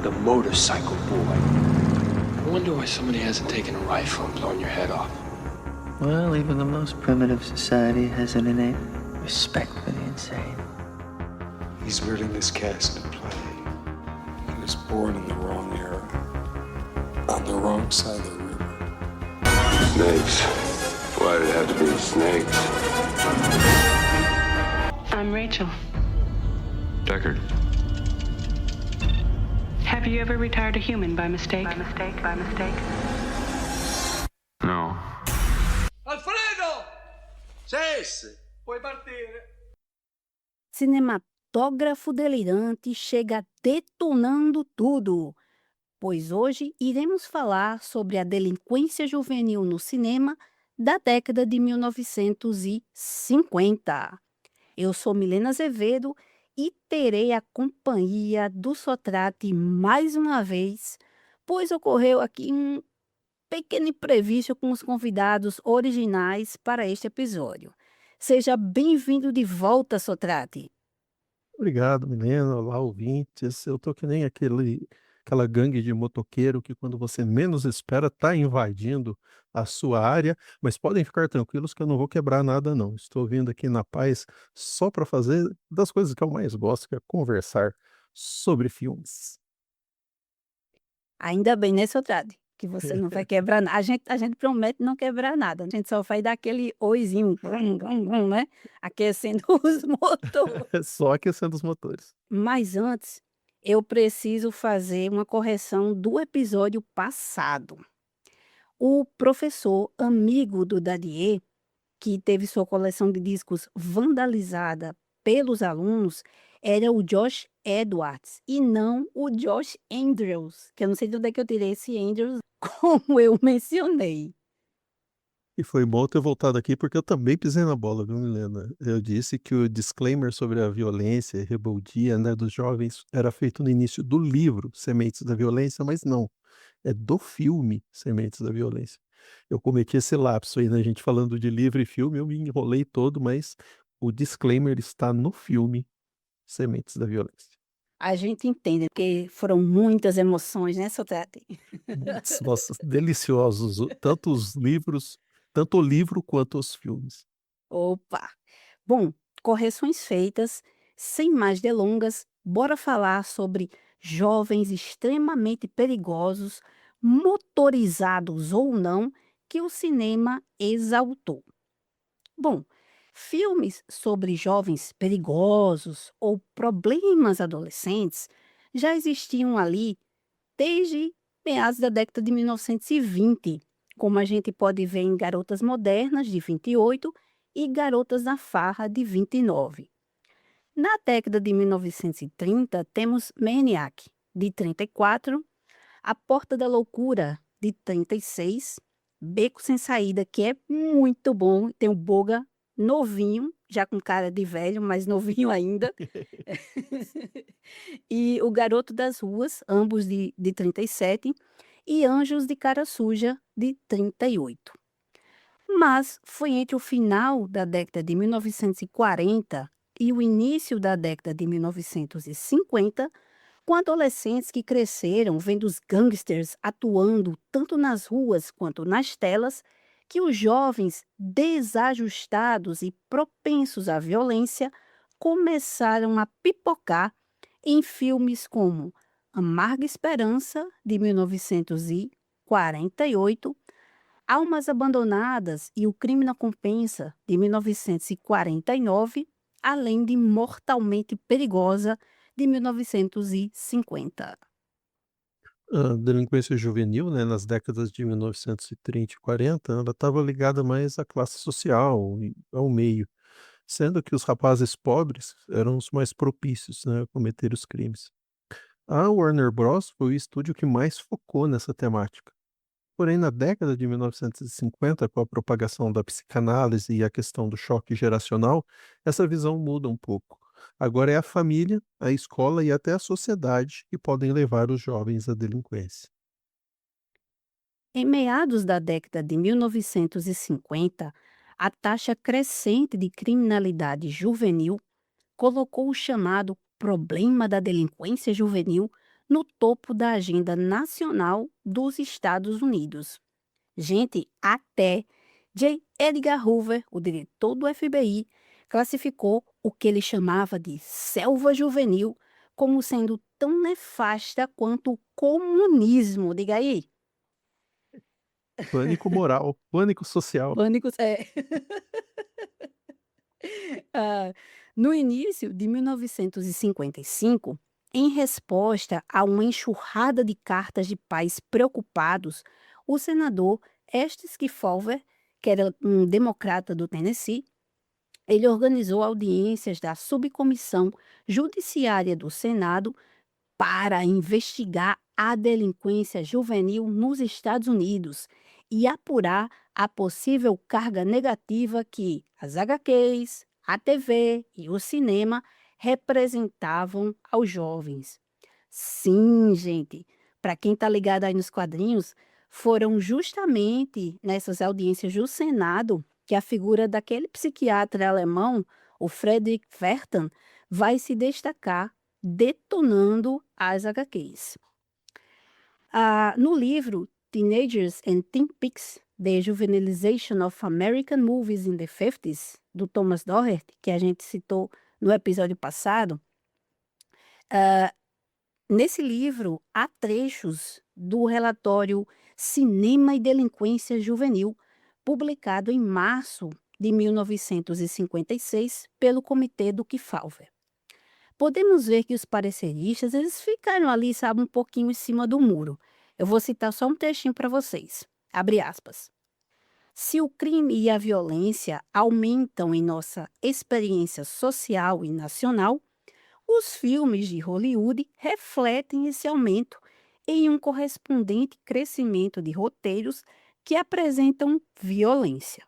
The motorcycle boy. I wonder why somebody hasn't taken a rifle and blown your head off. Well, even the most primitive society has an innate respect for the insane. He's really miscast to play. He was born in the wrong era, on the wrong side of the river. Snakes. Why did it have to be snakes? I'm Rachel. Deckard. Have you ever retired a human by mistake? By mistake? By mistake? No. Alfredo! Cesse! Puoi partire. Cinematógrafo delirante chega detonando tudo, pois hoje iremos falar sobre a delinquência juvenil no cinema da década de 1950. Eu sou Milena Azevedo e terei a companhia do Sotrate mais uma vez, pois ocorreu aqui um pequeno imprevisto com os convidados originais para este episódio. Seja bem-vindo de volta, Sotrate. Obrigado, Milena. Olá, ouvintes. Eu tô que nem aquela gangue de motoqueiro que quando você menos espera tá invadindo a sua área, mas podem ficar tranquilos que eu não vou quebrar nada, não. Estou vindo aqui na paz só para fazer das coisas que eu mais gosto, que é conversar sobre filmes. Ainda bem, né, Sotrate? Que você não vai quebrar nada. A gente promete não quebrar nada. A gente só vai dar aquele oizinho, né? Aquecendo os motores. Só aquecendo os motores. Mas antes, eu preciso fazer uma correção do episódio passado. O professor amigo do Dadier, que teve sua coleção de discos vandalizada pelos alunos, era o Josh Edwards e não o Josh Andrews, que eu não sei de onde é que eu tirei esse Andrews, como eu mencionei. E foi bom ter voltado aqui porque eu também pisei na bola, viu, Milena? Eu disse que o disclaimer sobre a violência e rebeldia, né, dos jovens era feito no início do livro Sementes da Violência, mas não, é do filme Sementes da Violência. Eu cometi esse lapso aí, né, gente falando de livro e filme, eu me enrolei todo, mas o disclaimer está no filme Sementes da Violência. A gente entende, porque foram muitas emoções, né, Sotrate? Nossa, deliciosos, tanto o livro quanto os filmes. Opa! Bom, correções feitas, sem mais delongas, bora falar sobre jovens extremamente perigosos, motorizados ou não, que o cinema exaltou. Bom, filmes sobre jovens perigosos ou problemas adolescentes já existiam ali desde meados da década de 1920, como a gente pode ver em Garotas Modernas, de 28, e Garotas na Farra, de 29. Na década de 1930, temos Maniac, de 34, A Porta da Loucura, de 36, Beco Sem Saída, que é muito bom, tem o Boga novinho, já com cara de velho, mas novinho ainda, e O Garoto das Ruas, ambos de 37, e Anjos de Cara Suja, de 38. Mas foi entre o final da década de 1940 e o início da década de 1950, com adolescentes que cresceram vendo os gangsters atuando tanto nas ruas quanto nas telas, que os jovens desajustados e propensos à violência começaram a pipocar em filmes como Amarga Esperança, de 1948, Almas Abandonadas e O Crime Não Compensa, de 1949, além de Mortalmente Perigosa, de 1950. A delinquência juvenil, né, nas décadas de 1930 e 40, ela estava ligada mais à classe social e ao meio, sendo que os rapazes pobres eram os mais propícios, né, a cometer os crimes. A Warner Bros. Foi o estúdio que mais focou nessa temática. Porém, na década de 1950, com a propagação da psicanálise e a questão do choque geracional, essa visão muda um pouco. Agora é a família, a escola e até a sociedade que podem levar os jovens à delinquência. Em meados da década de 1950, a taxa crescente de criminalidade juvenil colocou o chamado problema da delinquência juvenil no topo da agenda nacional dos Estados Unidos. Gente, até J. Edgar Hoover, o diretor do FBI, classificou o que ele chamava de selva juvenil como sendo tão nefasta quanto o comunismo. Diga aí. Pânico moral, pânico social. Pânicos, é. Ah, no início de 1955, em resposta a uma enxurrada de cartas de pais preocupados, o senador Estes Kefauver, que era um democrata do Tennessee, ele organizou audiências da Subcomissão Judiciária do Senado para investigar a delinquência juvenil nos Estados Unidos e apurar a possível carga negativa que as HQs, a TV e o cinema representavam aos jovens. Sim, gente, para quem está ligado aí nos quadrinhos, foram justamente nessas audiências do Senado que a figura daquele psiquiatra alemão, o Friedrich Wertham, vai se destacar detonando as HQs. No livro Teenagers and Teen Pics, The Juvenilization of American Movies in the 50s, do Thomas Doherty, que a gente citou no episódio passado, nesse livro há trechos do relatório Cinema e Delinquência Juvenil, publicado em março de 1956 pelo Comitê do Kefauver. Podemos ver que os pareceristas, eles ficaram ali, sabe, um pouquinho em cima do muro. Eu vou citar só um trechinho para vocês. Abre aspas. Se o crime e a violência aumentam em nossa experiência social e nacional, os filmes de Hollywood refletem esse aumento em um correspondente crescimento de roteiros que apresentam violência.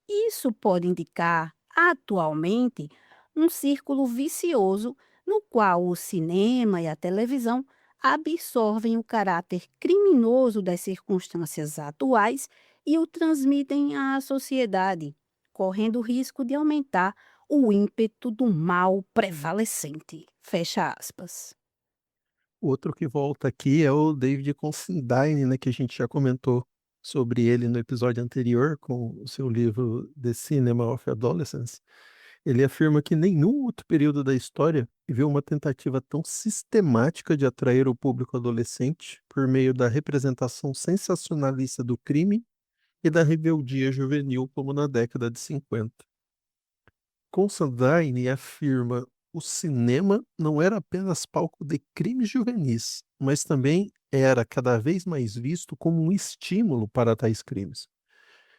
Isso pode indicar, atualmente, um círculo vicioso no qual o cinema e a televisão absorvem o caráter criminoso das circunstâncias atuais e o transmitem à sociedade, correndo o risco de aumentar o ímpeto do mal prevalecente. Fecha aspas. Outro que volta aqui é o David Considine, né, que a gente já comentou sobre ele no episódio anterior com o seu livro The Cinema of Adolescence. Ele afirma que nenhum outro período da história viu uma tentativa tão sistemática de atrair o público adolescente por meio da representação sensacionalista do crime e da rebeldia juvenil como na década de 50. Considine afirma o cinema não era apenas palco de crimes juvenis, mas também era cada vez mais visto como um estímulo para tais crimes.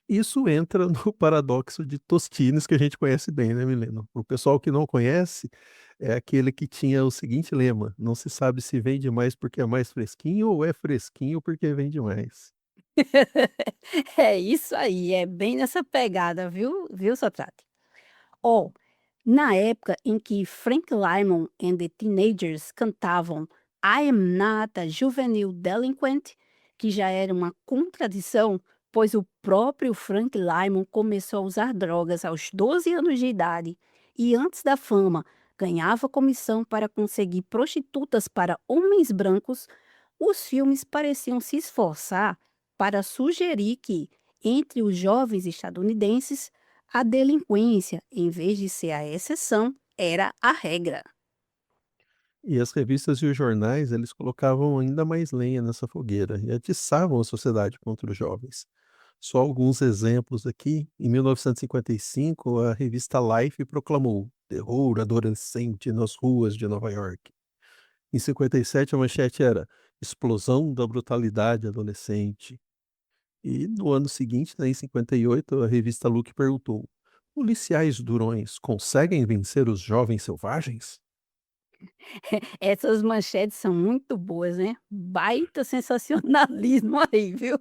Isso entra no paradoxo de Tostines, que a gente conhece bem, né, Milena? O pessoal que não conhece é aquele que tinha o seguinte lema: não se sabe se vende mais porque é mais fresquinho ou é fresquinho porque vende mais. É isso aí, é bem nessa pegada, viu, Sotrate? Ó, na época em que Frank Lymon and the Teenagers cantavam I am not a juvenile delinquent, que já era uma contradição, pois o próprio Frank Lymon começou a usar drogas aos 12 anos de idade e antes da fama ganhava comissão para conseguir prostitutas para homens brancos, os filmes pareciam se esforçar para sugerir que, entre os jovens estadunidenses, a delinquência, em vez de ser a exceção, era a regra. E as revistas e os jornais, eles colocavam ainda mais lenha nessa fogueira e atiçavam a sociedade contra os jovens. Só alguns exemplos aqui. Em 1955, a revista Life proclamou terror adolescente nas ruas de Nova York. Em 57, a manchete era explosão da brutalidade adolescente. E no ano seguinte, né, em 58, a revista Look perguntou: policiais durões conseguem vencer os jovens selvagens? Essas manchetes são muito boas, né? Baita sensacionalismo aí, viu?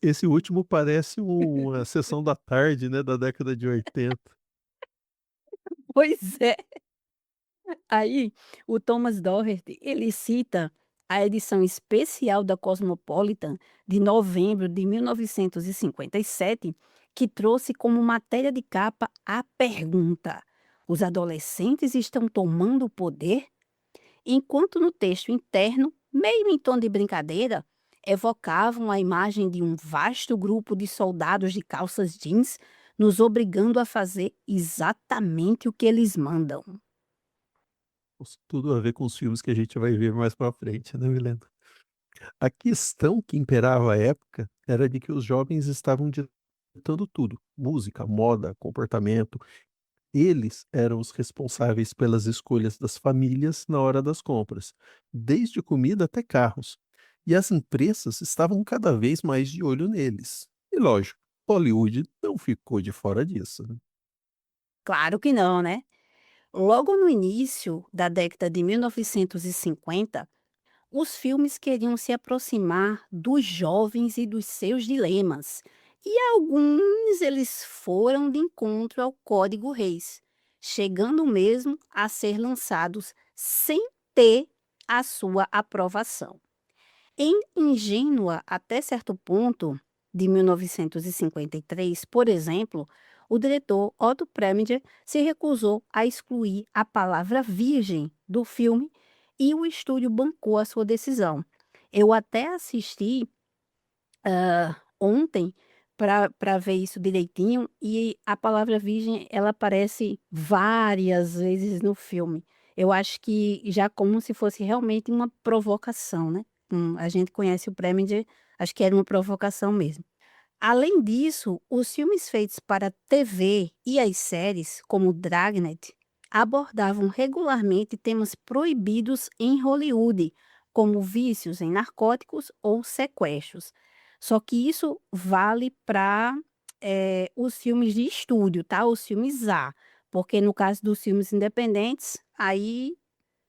Esse último parece uma sessão da tarde, né, da década de 80. Pois é. Aí, o Thomas Doherty, ele cita a edição especial da Cosmopolitan de novembro de 1957, que trouxe como matéria de capa a pergunta: os adolescentes estão tomando o poder? enquanto no texto interno, meio em tom de brincadeira, evocavam a imagem de um vasto grupo de soldados de calças jeans nos obrigando a fazer exatamente o que eles mandam. Isso tudo a ver com os filmes que a gente vai ver mais pra frente, né, Milena? A questão que imperava à época era de que os jovens estavam ditando tudo: música, moda, comportamento. Eles eram os responsáveis pelas escolhas das famílias na hora das compras, desde comida até carros. E as empresas estavam cada vez mais de olho neles. E lógico, Hollywood não ficou de fora disso, né? Claro que não, né? Logo no início da década de 1950, os filmes queriam se aproximar dos jovens e dos seus dilemas. E alguns eles foram de encontro ao Código Reis, chegando mesmo a ser lançados sem ter a sua aprovação. Em Ingênua até certo ponto, de 1953, por exemplo, o diretor Otto Preminger se recusou a excluir a palavra virgem do filme e o estúdio bancou a sua decisão. Eu até assisti ontem para ver isso direitinho e a palavra virgem ela aparece várias vezes no filme. Eu acho que já como se fosse realmente uma provocação, né? A gente conhece o Preminger, acho que era uma provocação mesmo. Além disso, os filmes feitos para TV e as séries, como Dragnet, abordavam regularmente temas proibidos em Hollywood, como vícios em narcóticos ou sequestros. Só que isso vale para os filmes de estúdio, tá? Os filmes A, porque no caso dos filmes independentes, aí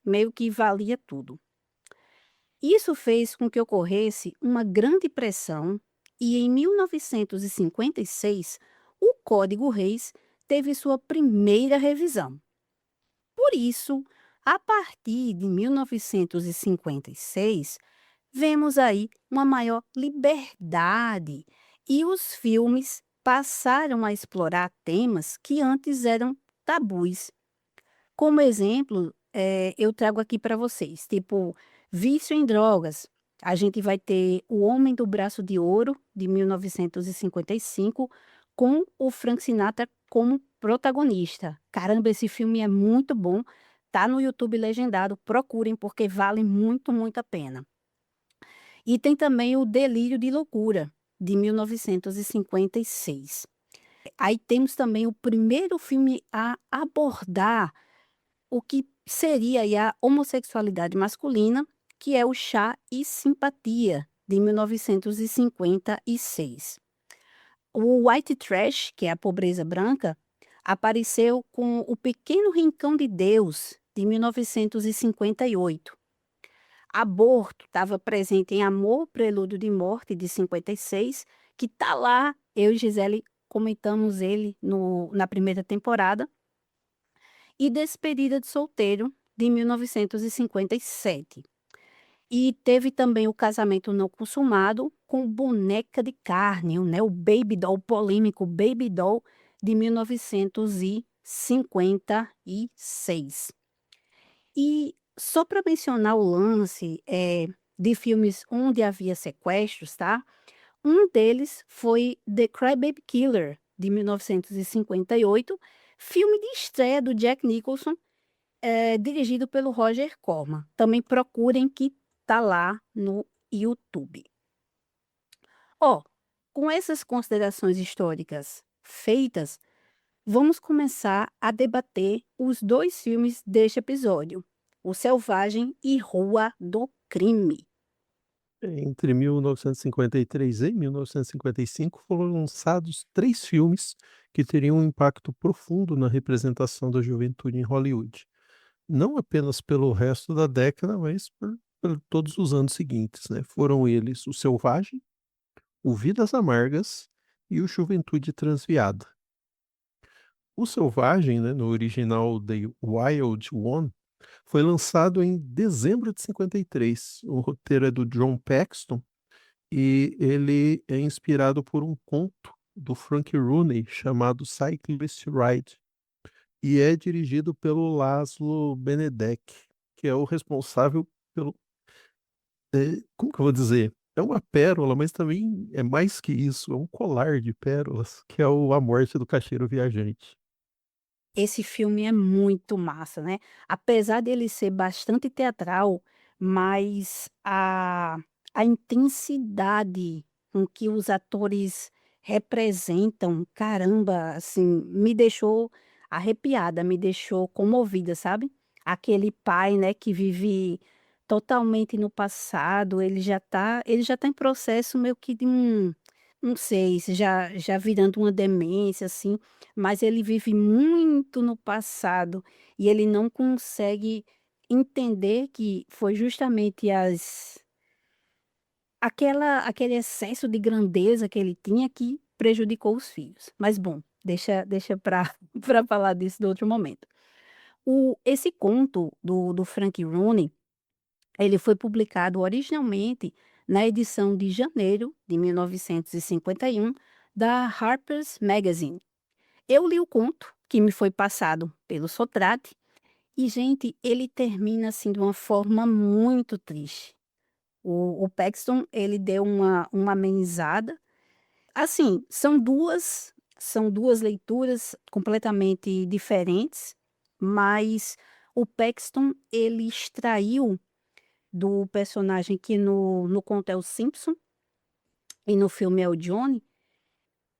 meio que valia tudo. Isso fez com que ocorresse uma grande pressão e em 1956 o Código Reis teve sua primeira revisão. Por isso, a partir de 1956, vemos aí uma maior liberdade e os filmes passaram a explorar temas que antes eram tabus. Como exemplo, eu trago aqui para vocês, tipo, vício em drogas. A gente vai ter O Homem do Braço de Ouro, de 1955, com o Frank Sinatra como protagonista. Caramba, esse filme é muito bom. Tá no YouTube legendado, procurem porque vale muito, muito a pena. E tem também o Delírio de Loucura, de 1956. Aí temos também o primeiro filme a abordar o que seria aí a homossexualidade masculina, que é o Chá e Simpatia, de 1956. O White Trash, que é a pobreza branca, apareceu com O Pequeno Rincão de Deus, de 1958. Aborto estava presente em Amor, Prelúdio de Morte, de 56, que está lá, eu e Gisele comentamos ele na primeira temporada, e Despedida de Solteiro, de 1957. E teve também o Casamento Não Consumado com Boneca de Carne, né, o Baby Doll, o polêmico Baby Doll, de 1956. E só para mencionar o lance de filmes onde havia sequestros, tá? Um deles foi The Crybaby Killer, de 1958, filme de estreia do Jack Nicholson, dirigido pelo Roger Corman. Também procurem que tá lá no YouTube. Ó, com essas considerações históricas feitas, vamos começar a debater os dois filmes deste episódio, O Selvagem e Rua do Crime. Entre 1953 e 1955 foram lançados 3 filmes que teriam um impacto profundo na representação da juventude em Hollywood. Não apenas pelo resto da década, mas por todos os anos seguintes, né? Foram eles O Selvagem, O Vidas Amargas e o Juventude Transviada. O Selvagem, né, no original The Wild One, foi lançado em dezembro de 53. O roteiro é do John Paxton e ele é inspirado por um conto do Frank Rooney chamado Cyclist Ride e é dirigido pelo Laszlo Benedek. que é o responsável pelo como que eu vou dizer? É uma pérola, mas também é mais que isso, é um colar de pérolas, que é o A Morte do Caixeiro Viajante. Esse filme é muito massa, né. Apesar dele ser bastante teatral, mas a intensidade com que os atores representam, caramba, assim, me deixou arrepiada, me deixou comovida, sabe. Aquele pai, né, que vive totalmente no passado, ele já tá em processo meio que de não sei, se já virando uma demência, assim, mas ele vive muito no passado e ele não consegue entender que foi justamente aquele excesso de grandeza que ele tinha que prejudicou os filhos. Mas bom, deixa para pra falar disso no outro momento. Esse conto do Frank Rooney, ele foi publicado originalmente na edição de janeiro de 1951 da Harper's Magazine. Eu li o conto, que me foi passado pelo Sotrate, e, gente, ele termina, assim, de uma forma muito triste. O Paxton, ele deu uma amenizada. Assim, são duas leituras completamente diferentes, mas o Paxton, ele extraiu do personagem que no conto é o Simpson e no filme é o Johnny,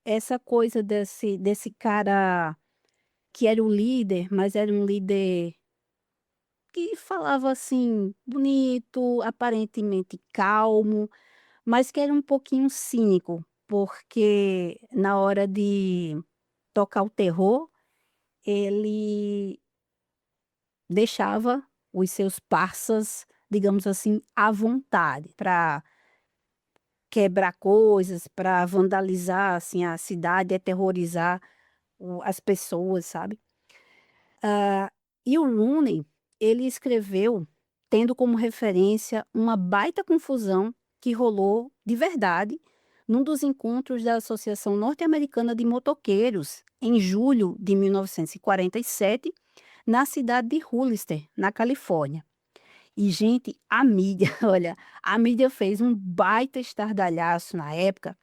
essa coisa desse cara que era o líder, mas era um líder que falava assim, bonito, aparentemente calmo, mas que era um pouquinho cínico, porque na hora de tocar o terror, ele deixava os seus parças, digamos assim, à vontade, para quebrar coisas, para vandalizar, assim, a cidade, aterrorizar as pessoas, sabe? E o Rooney, ele escreveu tendo como referência uma baita confusão que rolou de verdade num dos encontros da Associação Norte-Americana de Motoqueiros, em julho de 1947, na cidade de Hollister, na Califórnia. E, gente, a mídia, olha, a mídia fez um baita estardalhaço na época,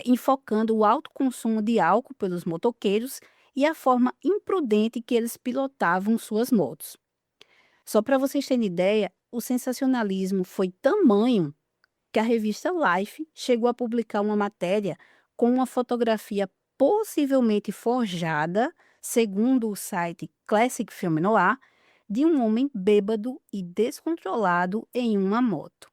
enfocando o alto consumo de álcool pelos motoqueiros e a forma imprudente que eles pilotavam suas motos. Só para vocês terem ideia, o sensacionalismo foi tamanho que a revista Life chegou a publicar uma matéria com uma fotografia possivelmente forjada, segundo o site Classic Film Noir, de um homem bêbado e descontrolado em uma moto.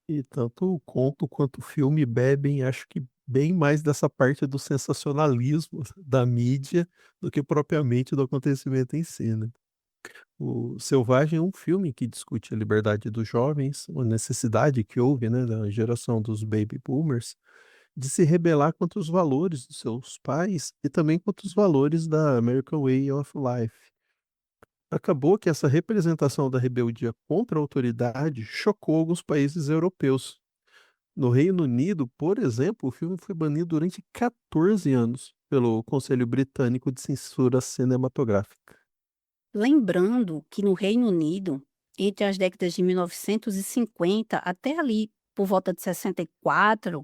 E tanto o conto quanto o filme bebem, acho que bem mais dessa parte do sensacionalismo da mídia do que propriamente do acontecimento em si, né. O Selvagem é um filme que discute a liberdade dos jovens, uma necessidade que houve, né, da geração dos baby boomers, de se rebelar contra os valores dos seus pais e também contra os valores da American Way of Life. Acabou que essa representação da rebeldia contra a autoridade chocou alguns países europeus. No Reino Unido, por exemplo, o filme foi banido durante 14 anos pelo Conselho Britânico de Censura Cinematográfica. Lembrando que no Reino Unido, entre as décadas de 1950 até ali por volta de 64,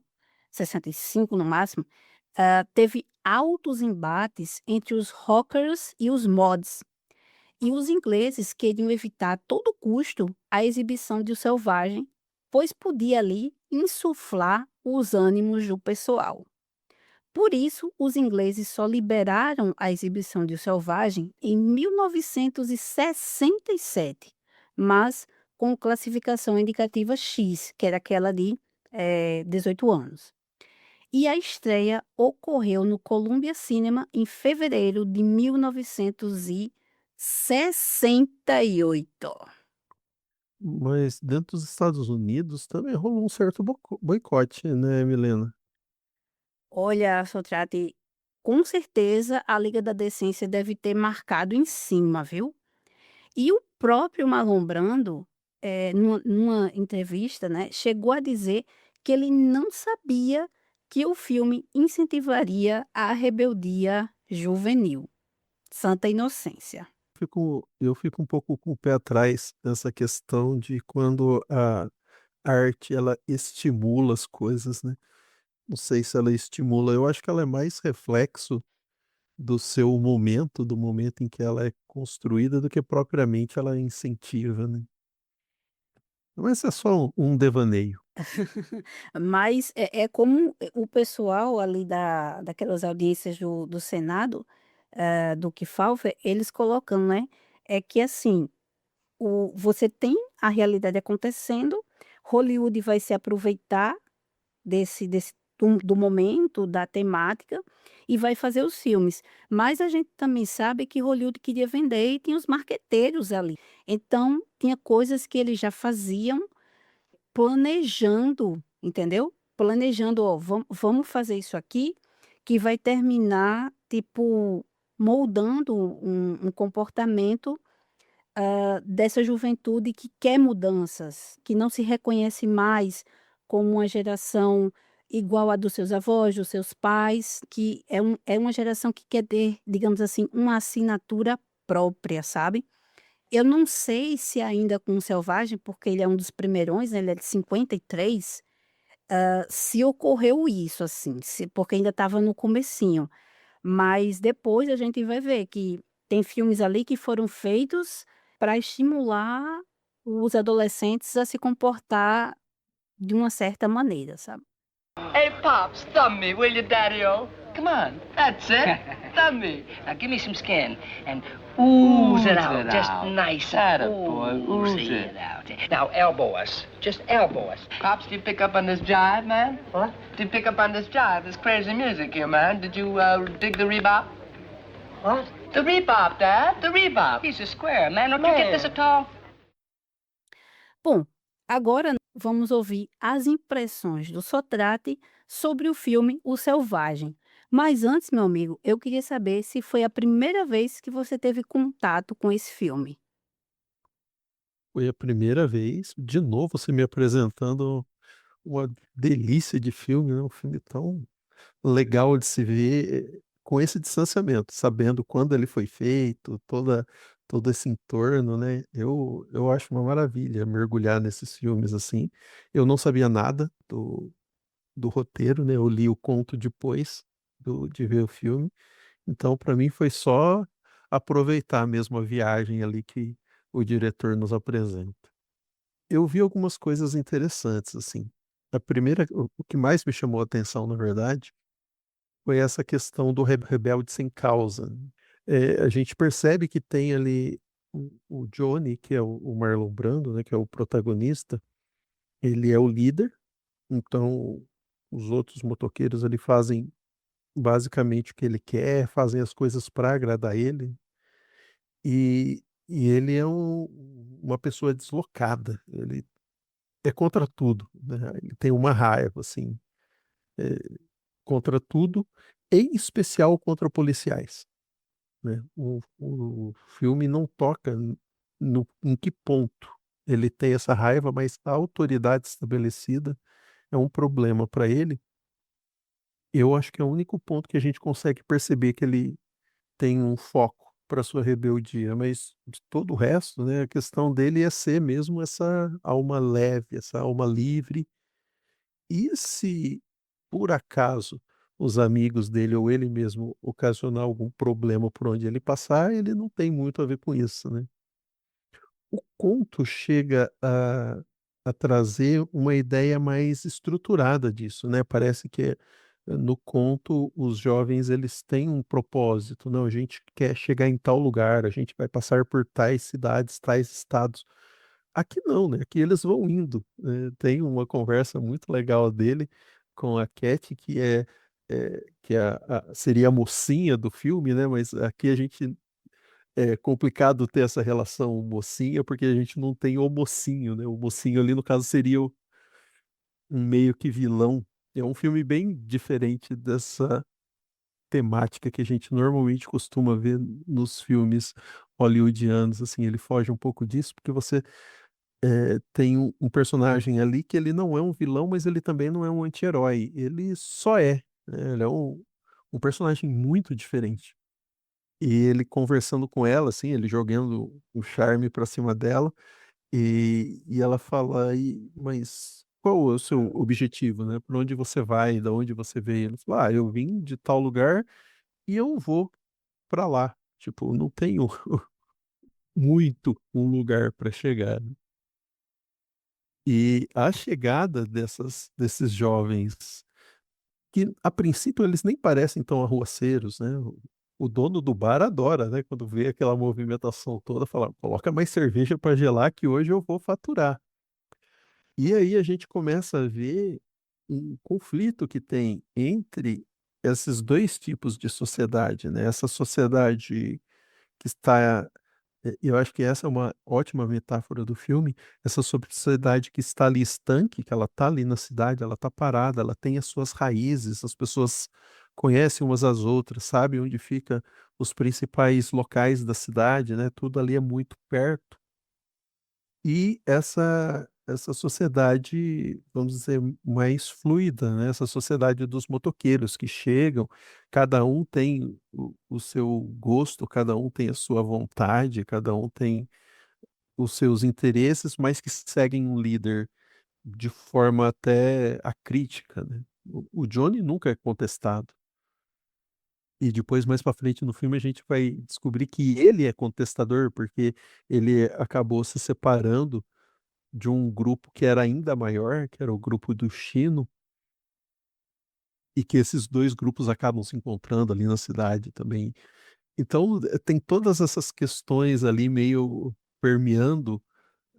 65 no máximo, teve altos embates entre os rockers e os mods. E os ingleses queriam evitar a todo custo a exibição de O Selvagem, pois podia ali insuflar os ânimos do pessoal. Por isso, os ingleses só liberaram a exibição de O Selvagem em 1967, mas com classificação indicativa X, que era aquela de 18 anos. E a estreia ocorreu no Columbia Cinema em fevereiro de 1968. Mas dentro dos Estados Unidos também rolou um certo boicote, né, Milena? Olha, Sotrate, com certeza a Liga da Decência deve ter marcado em cima, viu? E o próprio Marlon Brando, numa entrevista, né, chegou a dizer que ele não sabia que o filme incentivaria a rebeldia juvenil. Santa inocência. Eu fico um pouco com o pé atrás nessa questão de quando a arte ela estimula as coisas, né. Não sei se ela estimula, eu acho que ela é mais reflexo do seu momento, do momento em que ela é construída, do que propriamente ela incentiva, né. Mas é só um devaneio. Mas é como o pessoal ali daquelas audiências do Senado, do Kefauver, eles colocam, né, é que assim, você tem a realidade acontecendo, Hollywood vai se aproveitar do momento, da temática, e vai fazer os filmes. Mas a gente também sabe que Hollywood queria vender e tinha os marqueteiros ali. Então, tinha coisas que eles já faziam planejando, entendeu? Planejando: "Ó, vamos fazer isso aqui, que vai terminar, tipo, moldando um comportamento, dessa juventude que quer mudanças, que não se reconhece mais como uma geração igual à dos seus avós, dos seus pais, que é uma geração que quer ter, digamos assim, uma assinatura própria, sabe. Eu não sei se ainda com o Selvagem, porque ele é um dos primeirões, né, ele é de 53, se ocorreu isso, assim, se porque ainda estava no comecinho. Mas depois a gente vai ver que tem filmes ali que foram feitos para estimular os adolescentes a se comportar de uma certa maneira, sabe. Hey, Pops, thumb me, will you, Daddy-o? Come on, that's it. Thumb me. Now give me some skin and ooze it out, it just out. nice. Attaboy, ooze Ooze it. it out. Now elbow us, just elbow us. Pops, do you pick up on this jive, man? What? Did you pick up on this jive, this crazy music here, man? Did you dig the rebop? What? The rebop, Dad, the rebop. He's a square man. Don't you get this at all? Bom, agora vamos ouvir as impressões do Sotrate sobre o filme O Selvagem. Mas antes, meu amigo, eu queria saber se foi a primeira vez que você teve contato com esse filme. Foi a primeira vez, de novo você me apresentando uma delícia de filme, né, um filme tão legal de se ver, com esse distanciamento, sabendo quando ele foi feito, todo esse entorno, né. Eu acho uma maravilha mergulhar nesses filmes, assim. Eu não sabia nada do roteiro, né, eu li o conto depois de ver o filme, então para mim foi só aproveitar mesmo a viagem ali que o diretor nos apresenta. Eu vi algumas coisas interessantes, assim. A primeira o que mais me chamou a atenção, na verdade, foi essa questão do rebelde sem causa. A gente percebe que tem ali o Johnny, que é o Marlon Brando, né, que é o protagonista, ele é o líder, então os outros motoqueiros ali fazem basicamente o que ele quer, fazem as coisas para agradar ele, e ele é uma pessoa deslocada, ele é contra tudo, né, ele tem uma raiva, assim, eh, contra tudo, em especial contra policiais, né. O filme não toca no em que ponto ele tem essa raiva, mas a autoridade estabelecida é um problema para ele. Eu acho que é o único ponto que a gente consegue perceber que ele tem um foco para sua rebeldia, mas de todo o resto, né, a questão dele é ser mesmo essa alma leve, essa alma livre. E se, por acaso, os amigos dele ou ele mesmo ocasionar algum problema por onde ele passar, ele não tem muito a ver com isso, né. O conto chega a trazer uma ideia mais estruturada disso, né, parece que, no conto os jovens eles têm um propósito, "Não, a gente quer chegar em tal lugar, a gente vai passar por tais cidades, tais estados". Aqui não, né, aqui eles vão indo, tem uma conversa muito legal dele com a Cat que é seria a mocinha do filme, né, mas aqui a gente é complicado ter essa relação mocinha, porque a gente não tem o mocinho, né, o mocinho ali no caso seria um meio que vilão. É um filme bem diferente dessa temática que a gente normalmente costuma ver nos filmes hollywoodianos, assim, ele foge um pouco disso, porque você, tem um personagem ali que ele não é um vilão, mas ele também não é um anti-herói, ele só é, né, ele é um personagem muito diferente. e ele conversando com ela, assim, ele jogando o charme pra cima dela, e ela fala: Mas qual é o seu objetivo, né? Por onde você vai? Da onde você veio? Ele falou: eu vim de tal lugar e eu vou pra lá. Tipo, não tenho muito um lugar para chegar, né? E a chegada desses jovens, que a princípio eles nem parecem tão arruaceiros, né? O dono do bar adora, né? Quando vê aquela movimentação toda, fala: coloca mais cerveja para gelar que hoje eu vou faturar. E aí a gente começa a ver um conflito que tem entre esses dois tipos de sociedade, né? Essa sociedade que está, eu acho que essa é uma ótima metáfora do filme, essa sociedade que está ali estanque, que ela está ali na cidade, ela está parada, ela tem as suas raízes, as pessoas conhecem umas às outras, sabem onde fica os principais locais da cidade, né? Tudo ali é muito perto. E essa sociedade, vamos dizer, mais fluida, né, essa sociedade dos motoqueiros que chegam, cada um tem o seu gosto, cada um tem a sua vontade, cada um tem os seus interesses, mas que seguem um líder de forma até acrítica, né. O Johnny nunca é contestado. E depois, mais pra frente no filme, a gente vai descobrir que ele é contestador, porque ele acabou se separando de um grupo que era ainda maior, que era o grupo do Chino, e que esses 2 grupos acabam se encontrando ali na cidade também. Então, tem todas essas questões ali meio permeando,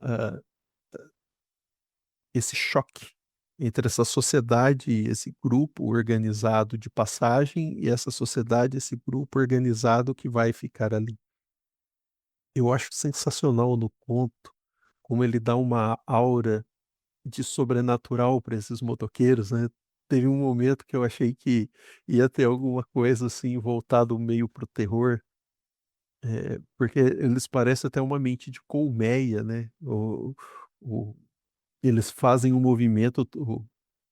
hã, esse choque entre essa sociedade e esse grupo organizado de passagem e essa sociedade, esse grupo organizado que vai ficar ali. Eu acho sensacional no conto como ele dá uma aura de sobrenatural para esses motoqueiros, né. Teve um momento que eu achei que ia ter alguma coisa, assim, voltado meio para o terror, porque eles parecem até uma mente de colmeia, né. O eles fazem um movimento,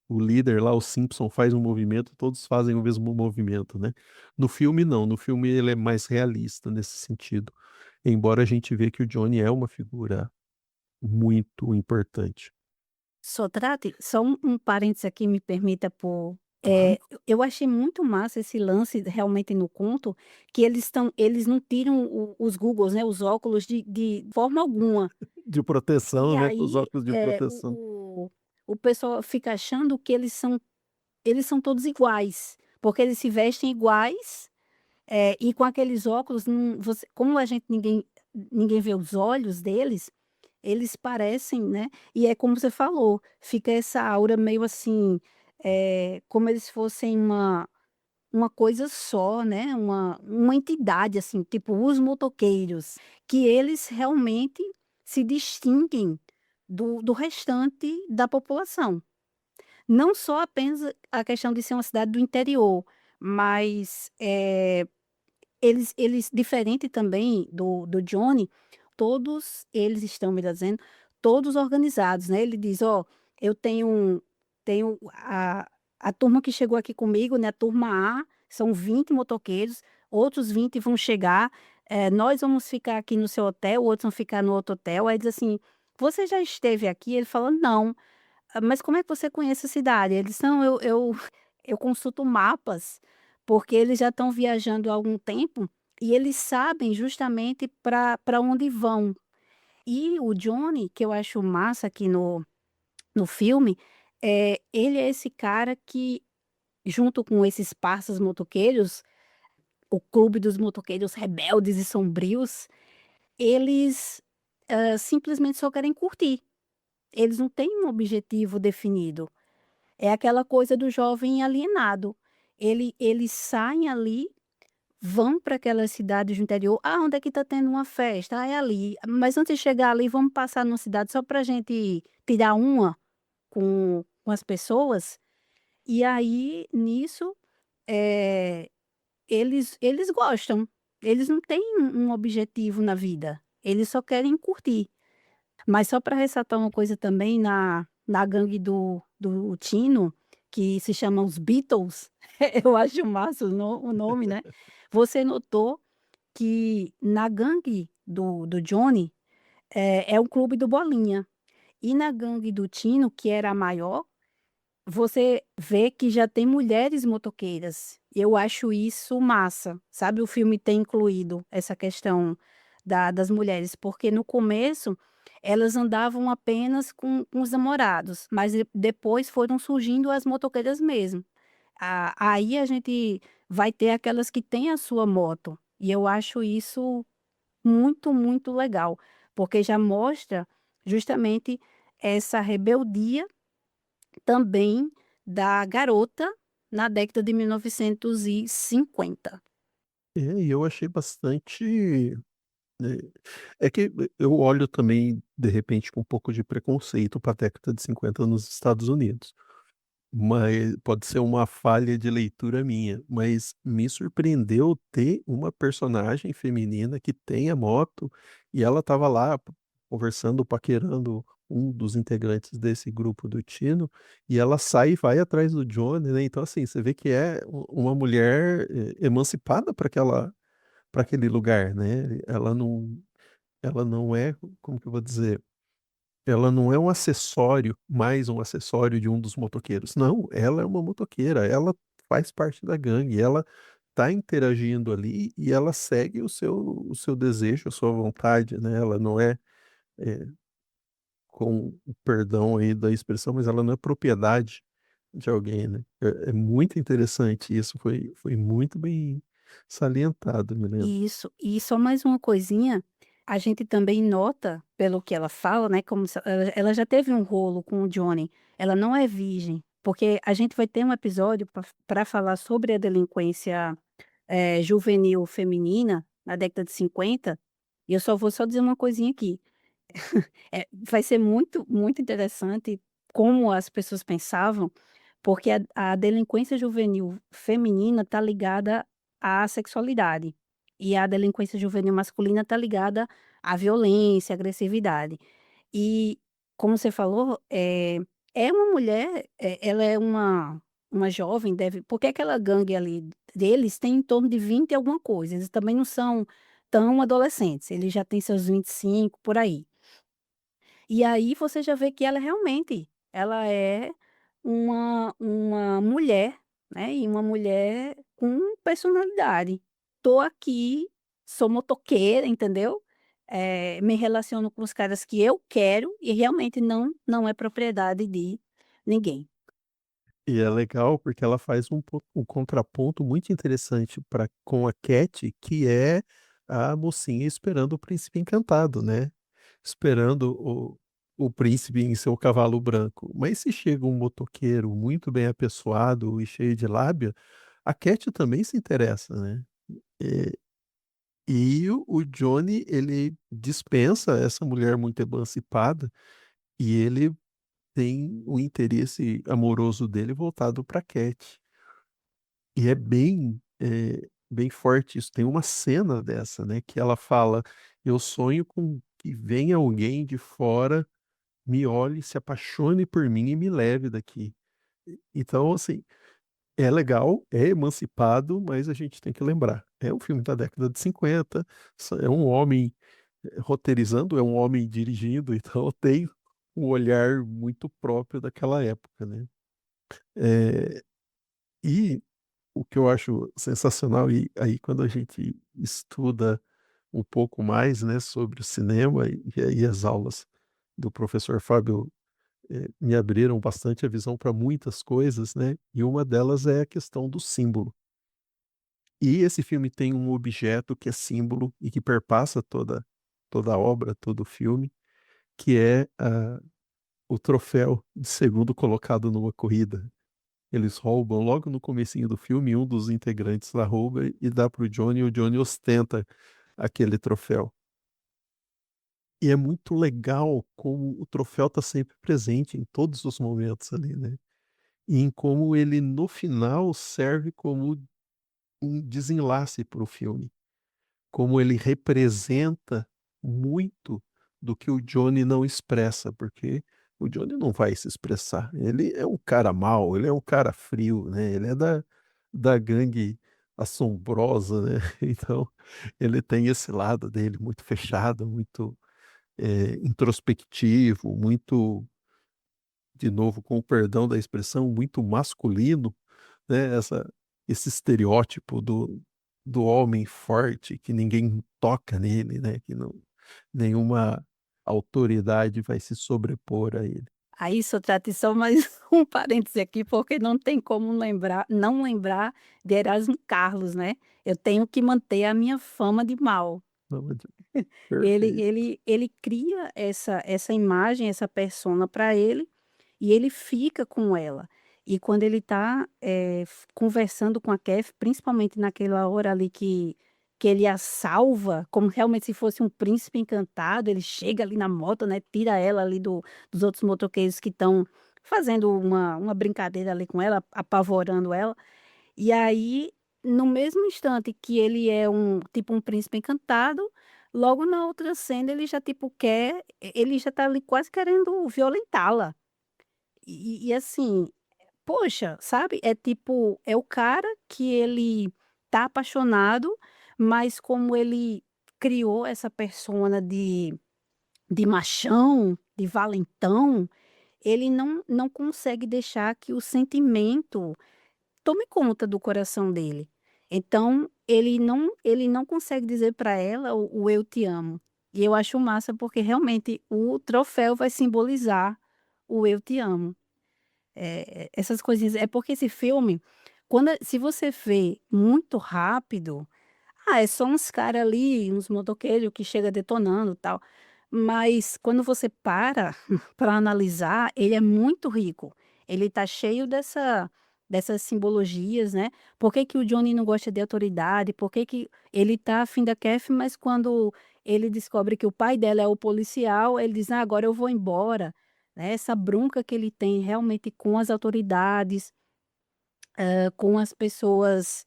o líder lá, o Simpson, faz um movimento, todos fazem o mesmo movimento, né. No filme não, no filme ele é mais realista nesse sentido, embora a gente vê que o Johnny é uma figura muito importante. Sotrate, só um parêntese aqui, me permita por Claro. eu achei muito massa esse lance realmente no conto, que eles não tiram os googles, né, os óculos de forma alguma. De E proteção, né, os aí, óculos de proteção. o pessoal fica achando que eles são todos iguais, porque eles se vestem iguais, e com aqueles óculos não você como a gente ninguém vê os olhos deles, eles parecem, né, e é como você falou, fica essa aura meio assim, como eles fossem uma coisa só, né, uma entidade, assim, tipo os motoqueiros, que eles realmente se distinguem do restante da população. Não só apenas a questão de ser uma cidade do interior, mas, eles diferente também do Johnny, todos eles estão, melhor dizendo, todos organizados, né. Ele diz: "Ó, eu tenho a turma que chegou aqui comigo, né, a turma A, são 20 motoqueiros, outros 20 vão chegar, nós vamos ficar aqui no seu hotel, outros vão ficar no outro hotel". Aí diz assim: "Você já esteve aqui?" Ele fala: "Não". Mas como é que você conhece a cidade?" Eles: "Não, eu consulto mapas, porque eles já estão viajando há algum tempo e eles sabem justamente para onde vão". E o Johnny, que eu acho massa aqui no filme, ele é esse cara que, junto com esses parceiros motoqueiros, o clube dos motoqueiros rebeldes e sombrios, eles, simplesmente só querem curtir. Eles não têm um objetivo definido. É aquela coisa do jovem alienado. Eles saem ali, vão para aquelas cidades do interior: "Ah, onde é que está tendo uma festa? Ah, é ali. Mas antes de chegar ali, vamos passar numa cidade só para a gente tirar uma com as pessoas". E aí, nisso, eh, eles gostam. Eles não têm um objetivo na vida, eles só querem curtir. Mas só para ressaltar uma coisa também na gangue do Tino, que se chama os Beatles, eu acho massa o nome, né. Você notou que na gangue do Johnny, é o clube do Bolinha. E na gangue do Tino, que era a maior, você vê que já tem mulheres motoqueiras. Eu acho isso massa, sabe? O filme tem incluído essa questão das mulheres, porque no começo elas andavam apenas com os namorados, mas depois foram surgindo as motoqueiras mesmo. Aí a gente vai ter aquelas que têm a sua moto. E eu acho isso muito, muito legal, porque já mostra justamente essa rebeldia também da garota na década de 1950. E eu achei bastante. É que eu olho também, de repente, com um pouco de preconceito para a década de 50 nos Estados Unidos. Mas pode ser uma falha de leitura minha, mas me surpreendeu ter uma personagem feminina que tem a moto e ela estava lá conversando, paquerando um dos integrantes desse grupo do Tino, e ela sai e vai atrás do Johnny, né? Então, assim, você vê que é uma mulher emancipada para aquele lugar, né? Ela não é, como que eu vou dizer? Ela não é um acessório, mais um acessório de um dos motoqueiros. Não, ela é uma motoqueira, ela faz parte da gangue, ela tá interagindo ali e ela segue o seu desejo, a sua vontade, né? Ela não é, é, com o perdão aí da expressão, mas ela não é propriedade de alguém, né? É muito interessante isso, foi muito bem salientado, me lembro. Isso. E só mais uma coisinha, a gente também nota, pelo que ela fala, né, como se ela já teve um rolo com o Johnny, ela não é virgem, porque a gente vai ter um episódio para falar sobre a delinquência, juvenil feminina na década de 50, e eu só vou dizer uma coisinha aqui. Vai ser muito, muito interessante como as pessoas pensavam, porque a delinquência juvenil feminina está ligada à sexualidade, e a delinquência juvenil masculina está ligada à violência, à agressividade. E, como você falou, é uma mulher, ela é uma jovem, deve porque aquela gangue ali deles tem em torno de 20 e alguma coisa, eles também não são tão adolescentes, eles já têm seus 25 por aí. E aí você já vê que ela realmente, ela é uma mulher, né, e uma mulher com personalidade. "Tô aqui, sou motoqueira", entendeu? Me relaciono com os caras que eu quero e realmente não é propriedade de ninguém. E é legal porque ela faz um contraponto muito interessante para com a Cat, que é a mocinha esperando o príncipe encantado, né? Esperando o príncipe em seu cavalo branco. Mas se chega um motoqueiro muito bem apessoado e cheio de lábia, a Cat também se interessa, né? E, e o Johnny, ele dispensa essa mulher muito emancipada e ele tem o interesse amoroso dele voltado para Cat. E é bem forte isso. Tem uma cena dessa, né, que ela fala: "Eu sonho com que venha alguém de fora, me olhe, se apaixone por mim e me leve daqui". Então, assim, é legal, é emancipado, mas a gente tem que lembrar, é um filme da década de 50, é um homem roteirizando, é um homem dirigindo, então tem um olhar muito próprio daquela época, né. Eh, e o que eu acho sensacional, e aí quando a gente estuda um pouco mais, né, sobre o cinema, e aí as aulas do professor Fábio, me abriram bastante a visão para muitas coisas, né, e uma delas é a questão do símbolo. E esse filme tem um objeto que é símbolo e que perpassa toda a obra, todo o filme, que é o troféu de segundo colocado numa corrida. Eles roubam logo no comecinho do filme, um dos integrantes lá rouba e dá para o Johnny, e o Johnny ostenta aquele troféu. E é muito legal como o troféu está sempre presente em todos os momentos ali, né. E em como ele no final serve como um desenlace para o filme, como ele representa muito do que o Johnny não expressa, porque o Johnny não vai se expressar, ele é um cara mau, ele é um cara frio, né, ele é da gangue assombrosa, né. Então, ele tem esse lado dele muito fechado, muito, introspectivo, muito, de novo, com o perdão da expressão, muito masculino, né, esse estereótipo do homem forte, que ninguém toca nele, né, que não nenhuma autoridade vai se sobrepor a ele. Aí só trata só mais um parêntese aqui, porque não tem como não lembrar de Erasmo Carlos, né. Eu tenho que manter a minha fama de mal. Não adi Ele Perfeito. ele ele cria essa imagem, essa persona para ele, e ele fica com ela. E quando ele está conversando com a Kathy, principalmente naquela hora ali que ele a salva, como realmente se fosse um príncipe encantado, ele chega ali na moto, né, tira ela ali dos outros motoqueiros que estão fazendo uma brincadeira ali com ela, apavorando ela. E aí, no mesmo instante que ele é um príncipe encantado, logo na outra cena ele já, tipo, ele já tá ali quase querendo violentá-la. E assim, poxa, sabe, é tipo, é o cara que ele tá apaixonado, mas como ele criou essa persona de machão, de valentão, ele não consegue deixar que o sentimento tome conta do coração dele. Então, ele não consegue dizer para ela o "eu te amo". E eu acho massa, porque realmente o troféu vai simbolizar o "eu te amo". Essas coisinhas é porque esse filme, se você vê muito rápido, é só uns cara ali, uns motoqueiro que chega detonando, tal. Mas quando você para para analisar, ele é muito rico. Ele tá cheio dessas simbologias, né. Por que que o Johnny não gosta de autoridade, por que que ele tá afim da Kathy, mas quando ele descobre que o pai dela é o policial, ele diz: "Ah, agora eu vou embora", né. Essa bronca que ele tem realmente com as autoridades, com as pessoas,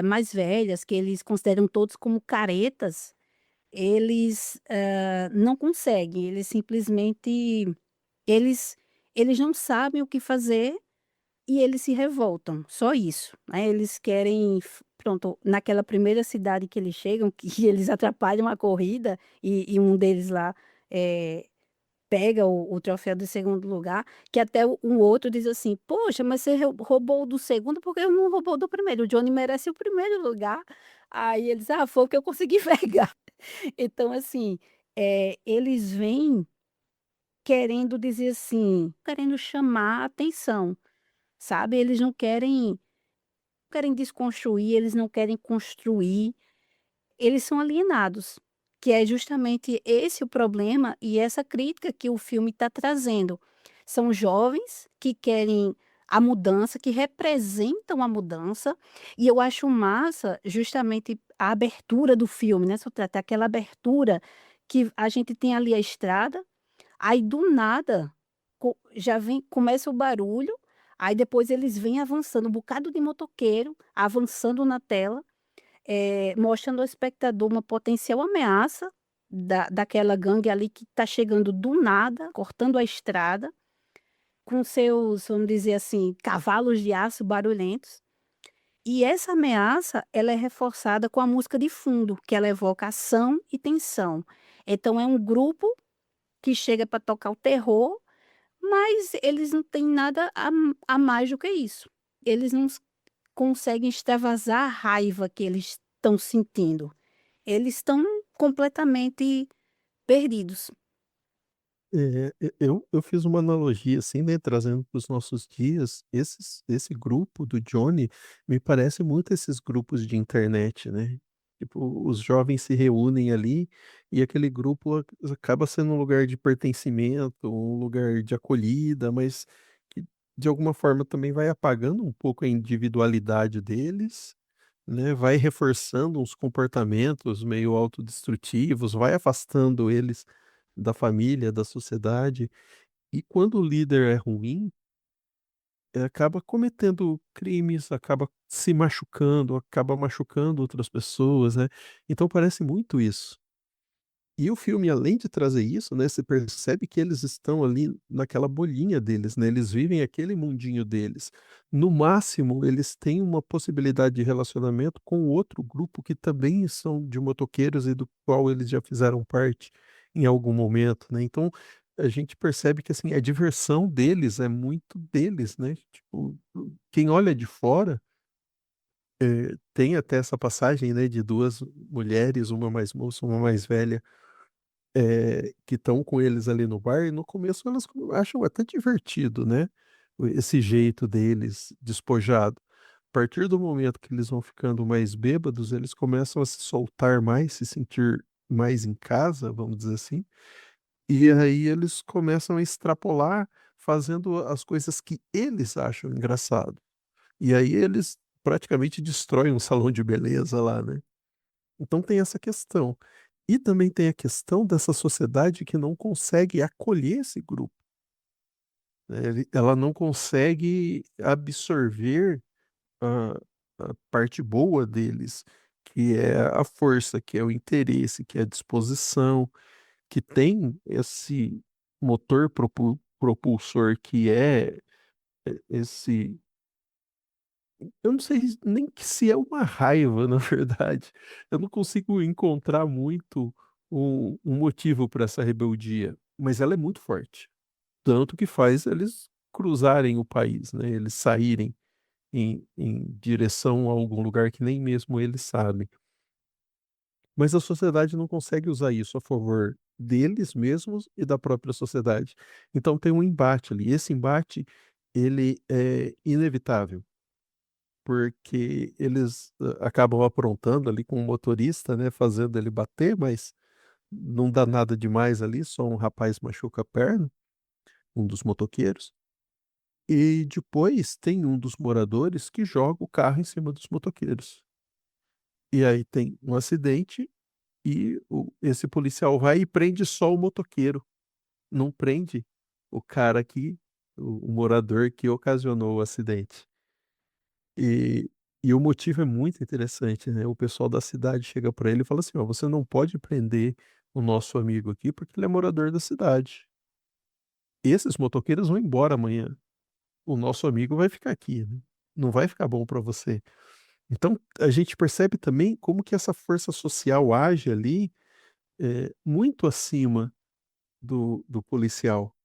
mais velhas, que eles consideram todos como caretas, eles, não conseguem, eles simplesmente eles eles não sabem o que fazer e eles se revoltam, só isso, né, eles querem pronto, naquela primeira cidade que eles chegam, que eles atrapalham a corrida e um deles lá, eh pega o troféu do segundo lugar, que até o outro diz assim: "Poxa, mas você roubou do segundo, por que não roubou do primeiro? O Johnny merece o primeiro lugar". Aí eles: "Ah, foi o que eu consegui pegar". Então assim, eles vêm querendo dizer assim, querendo chamar a atenção, sabe, eles não querem desconstruir, eles não querem construir. Eles são alienados, que é justamente esse o problema e essa crítica que o filme está trazendo. São jovens que querem a mudança, que representam a mudança, e eu acho massa justamente a abertura do filme, né, Sotrate, aquela abertura que a gente tem ali a estrada, aí do nada já vem começa o barulho, aí depois eles vêm avançando, um bocado de motoqueiro avançando na tela, mostrando ao espectador uma potencial ameaça daquela gangue ali que está chegando do nada, cortando a estrada, com seus, vamos dizer assim, cavalos de aço barulhentos. E essa ameaça, ela é reforçada com a música de fundo, que ela evoca ação e tensão. Então é um grupo que chega para tocar o terror, mas eles não têm nada a mais do que isso. Eles não conseguem extravasar a raiva que eles estão sentindo. Eles estão completamente perdidos. Eu fiz uma analogia, assim, né, trazendo para os nossos dias, esse grupo do Johnny me parece muito esses grupos de internet, né. Tipo, os jovens se reúnem ali, e aquele grupo acaba sendo um lugar de pertencimento, um lugar de acolhida, mas que de alguma forma também vai apagando um pouco a individualidade deles, né, vai reforçando uns comportamentos meio autodestrutivos, vai afastando eles da família, da sociedade. E quando o líder é ruim, acaba cometendo crimes, acaba se machucando, acaba machucando outras pessoas, né. Então parece muito isso. E o filme, além de trazer isso, né, você percebe que eles estão ali naquela bolinha deles, né, eles vivem aquele mundinho deles. No máximo, eles têm uma possibilidade de relacionamento com outro grupo que também são de motoqueiros e do qual eles já fizeram parte em algum momento, né. Então, a gente percebe que, assim, a diversão deles é muito deles, né, tipo, quem olha de fora, tem até essa passagem, né, de 2 mulheres, uma mais moça, uma mais velha, que estão com eles ali no bar e no começo elas acham até divertido, né, esse jeito deles despojado. A partir do momento que eles vão ficando mais bêbados, eles começam a se soltar mais, se sentir mais em casa, vamos dizer assim, e aí eles começam a extrapolar, fazendo as coisas que eles acham engraçado. E aí eles praticamente destroem um salão de beleza lá, né. Então tem essa questão. E também tem a questão dessa sociedade que não consegue acolher esse grupo, né, ela não consegue absorver a a parte boa deles, que é a força, que é o interesse, que é a disposição, que tem esse motor propulsor que é esse, eu não sei nem que se é uma raiva, na verdade. Eu não consigo encontrar muito um motivo para essa rebeldia, mas ela é muito forte. Tanto que faz eles cruzarem o país, né, eles saírem em direção a algum lugar que nem mesmo eles sabem. Mas a sociedade não consegue usar isso a favor deles mesmos e da própria sociedade. Então tem um embate ali. Esse embate, ele é inevitável. Porque eles, acabam aprontando ali com o motorista, né, fazendo ele bater, mas não dá nada demais ali, só um rapaz machuca a perna, um dos motoqueiros. E depois tem um dos moradores que joga o carro em cima dos motoqueiros. E aí tem um acidente e esse policial vai e prende só o motoqueiro, não prende o cara que o morador que ocasionou o acidente. E o motivo é muito interessante, né, o pessoal da cidade chega para ele e fala assim: "Ó, você não pode prender o nosso amigo aqui, porque ele é morador da cidade. Esses motoqueiros vão embora amanhã, o nosso amigo vai ficar aqui, né, não vai ficar bom para você". Então a gente percebe também como que essa força social age ali, muito acima do policial.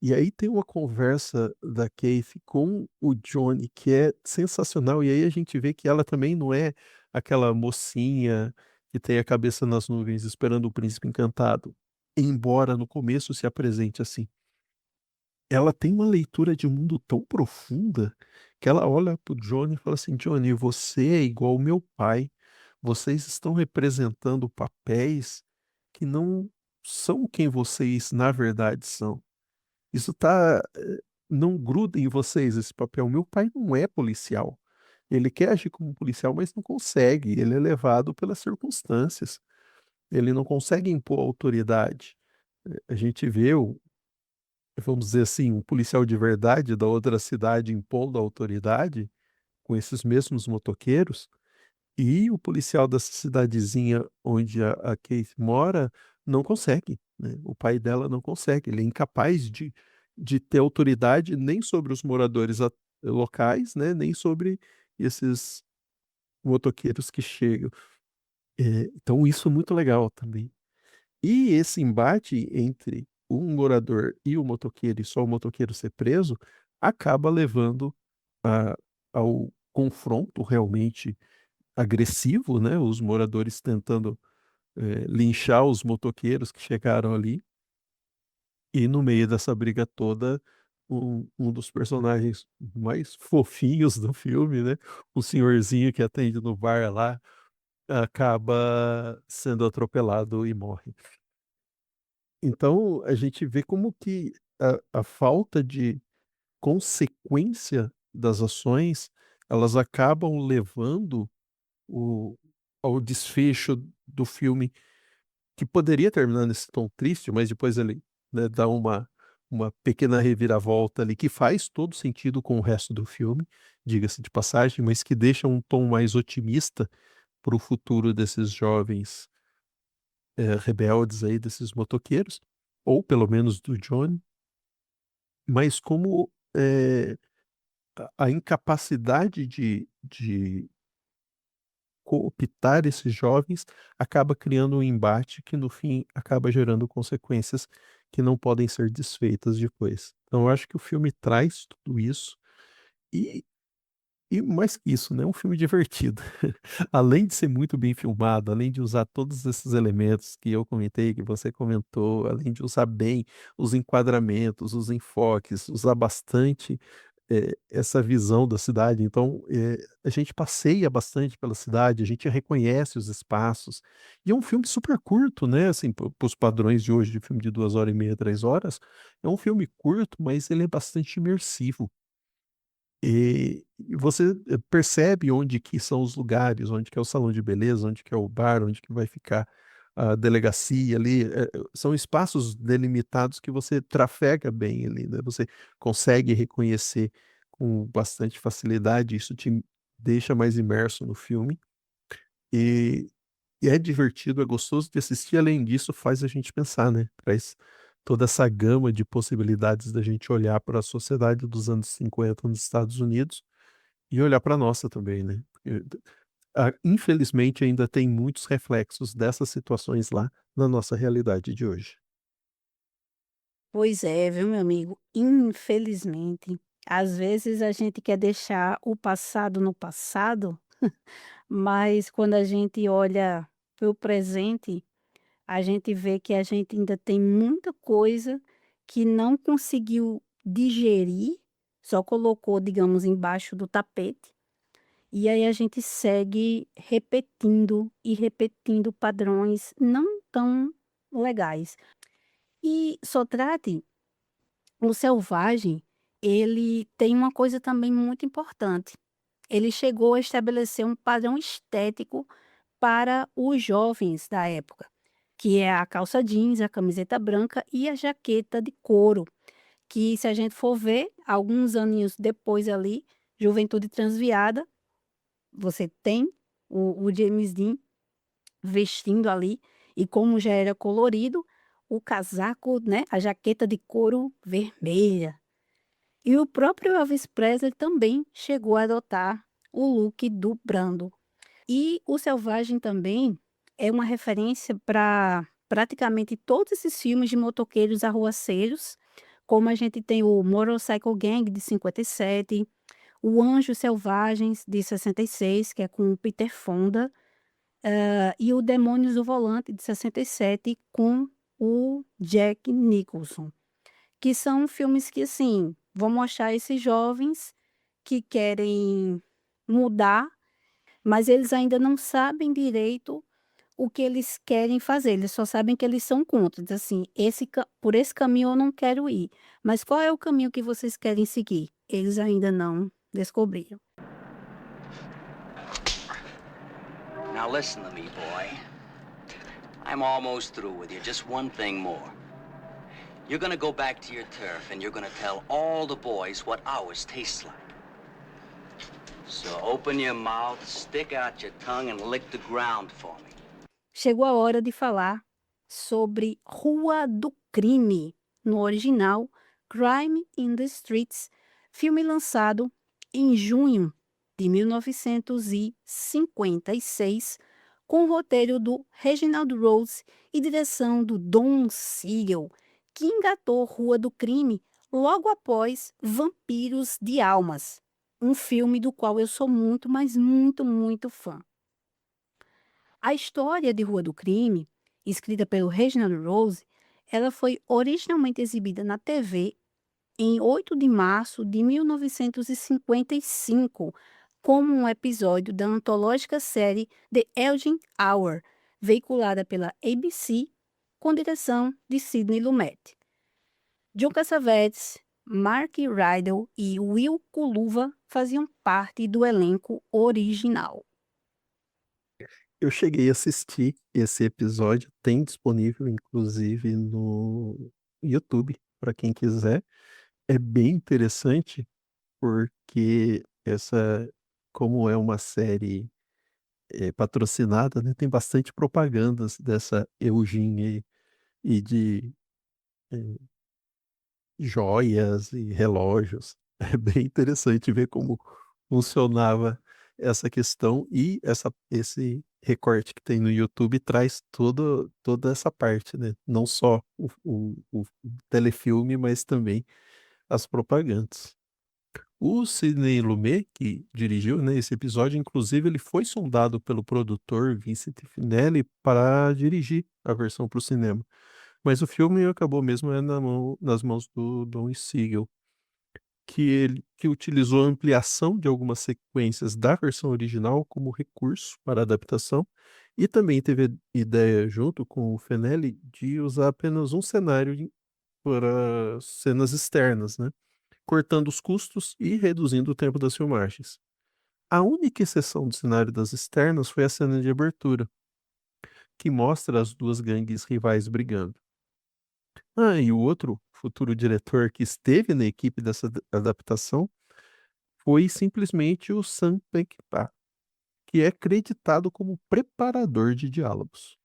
E aí tem uma conversa da Kathy com o Johnny que é sensacional, e aí a gente vê que ela também não é aquela mocinha que tem a cabeça nas nuvens esperando o príncipe encantado, embora no começo se apresente assim. Ela tem uma leitura de mundo tão profunda, que ela olha para o Johnny e fala assim: "Johnny, você é igual ao meu pai, vocês estão representando papéis que não são quem vocês na verdade são. Isso tá, não gruda em vocês esse papel. Meu pai não é policial. Ele quer agir como policial, mas não consegue. Ele é levado pelas circunstâncias. Ele não consegue impor autoridade. A gente vê vamos dizer assim, um policial de verdade da outra cidade impondo autoridade com esses mesmos motoqueiros, e o policial dessa cidadezinha onde a Kate mora não consegue, né, o pai dela não consegue, ele é incapaz de ter autoridade nem sobre os moradores locais, né, nem sobre esses motoqueiros que chegam. Então isso é muito legal também. E esse embate entre um morador e o motoqueiro, e só o motoqueiro ser preso, acaba levando a ao confronto realmente agressivo, né, os moradores tentando, linchar os motoqueiros que chegaram ali, e no meio dessa briga toda, um dos personagens mais fofinhos do filme, né, o senhorzinho que atende no bar lá, acaba sendo atropelado e morre. Então, a gente vê como que a falta de consequência das ações, elas acabam levando o ao desfecho do filme, que poderia terminar nesse tom triste, mas depois ele, né, dá uma pequena reviravolta ali, que faz todo sentido com o resto do filme, diga-se de passagem, mas que deixa um tom mais otimista para o futuro desses jovens rebeldes aí desses motoqueiros, ou pelo menos do Johnny, mas como a incapacidade de cooptar esses jovens acaba criando um embate que no fim acaba gerando consequências que não podem ser desfeitas depois. Então eu acho que o filme traz tudo isso e e mais que isso, né, é um filme divertido. Além de ser muito bem filmado, além de usar todos esses elementos que eu comentei, que você comentou, além de usar bem os enquadramentos, os enfoques, usar bastante, essa visão da cidade. Então, a gente passeia bastante pela cidade, a gente reconhece os espaços. E é um filme super curto, né, assim, para os padrões de hoje, de filme de 2 horas e meia, 3 horas. É um filme curto, mas ele é bastante imersivo. E você, percebe onde que são os lugares, onde que é o salão de beleza, onde que é o bar, onde que vai ficar a delegacia ali, são espaços delimitados que você trafega bem ali, né, você consegue reconhecer com bastante facilidade, isso te deixa mais imerso no filme, e e é divertido, é gostoso de assistir, além disso faz a gente pensar, né, traz toda essa gama de possibilidades da gente olhar para a sociedade dos anos 50 nos Estados Unidos, e olhar para a nossa também, né. Infelizmente ainda tem muitos reflexos dessas situações lá na nossa realidade de hoje. Pois é, viu, meu amigo? Infelizmente, às vezes a gente quer deixar o passado no passado, mas quando a gente olha para o presente, a gente vê que a gente ainda tem muita coisa que não conseguiu digerir, só colocou, digamos, embaixo do tapete, e aí a gente segue repetindo e repetindo padrões não tão legais. E Sotrate, o Selvagem, ele tem uma coisa também muito importante. Ele chegou a estabelecer um padrão estético para os jovens da época, que é a calça jeans, a camiseta branca e a jaqueta de couro, que se a gente for ver, alguns aninhos depois ali, Juventude Transviada, você tem o James Dean vestindo ali, e como já era colorido, o casaco, né, a jaqueta de couro vermelha. E o próprio Elvis Presley também chegou a adotar o look do Brando. E o Selvagem também é uma referência para praticamente todos esses filmes de motoqueiros arruaceiros, como a gente tem o Motorcycle Gang de 57, o Anjos Selvagens de 66, que é com o Peter Fonda, e o Demônios do Volante de 67 com o Jack Nicholson. Que são filmes que, assim, vão mostrar esses jovens que querem mudar, mas eles ainda não sabem direito o que eles querem fazer, eles só sabem que eles são contra, diz assim: "Por esse caminho eu não quero ir", mas qual é o caminho que vocês querem seguir? Eles ainda não descobriram. Now listen to me, boy. I'm almost through with you. Just one thing more. You're gonna go back to your turf and you're gonna tell all the boys what ours tastes like. So open your mouth, stick out your tongue, and lick the ground for me. Chegou a hora de falar sobre Rua do Crime, no original Crime in the Streets, filme lançado em junho de 1956, com o roteiro do Reginald Rose e direção do Don Siegel, que engatou Rua do Crime logo após Vampiros de Almas, um filme do qual eu sou muito, mas muito, muito fã. A história de Rua do Crime, escrita pelo Reginald Rose, ela foi originalmente exibida na TV em 8 de março de 1955, como um episódio da antológica série The Elgin Hour, veiculada pela ABC, com direção de Sidney Lumet. John Cassavetes, Mark Rydell e Will Kuluva faziam parte do elenco original. Eu cheguei a assistir esse episódio, tem disponível inclusive no YouTube, para quem quiser. É bem interessante, porque como é uma série patrocinada, né, tem bastante propagandas dessa Eugene aí, e de eh, joias e relógios. É bem interessante ver como funcionava essa questão e esse recorte que tem no YouTube traz toda essa parte, né, não só o telefilme, mas também as propagandas. O Sidney Lumet, que dirigiu, né, esse episódio, inclusive ele foi sondado pelo produtor Vincent Finelli para dirigir a versão para o cinema, mas o filme acabou mesmo nas mãos do Don Siegel, que utilizou a ampliação de algumas sequências da versão original como recurso para adaptação, e também teve a ideia, junto com o Finelli, de usar apenas um cenário para cenas externas, né, cortando os custos e reduzindo o tempo das filmagens. A única exceção do cenário das externas foi a cena de abertura, que mostra as duas gangues rivais brigando. Ah, e o outro futuro diretor que esteve na equipe dessa adaptação foi simplesmente o Sam Peckinpah, que é creditado como preparador de diálogos.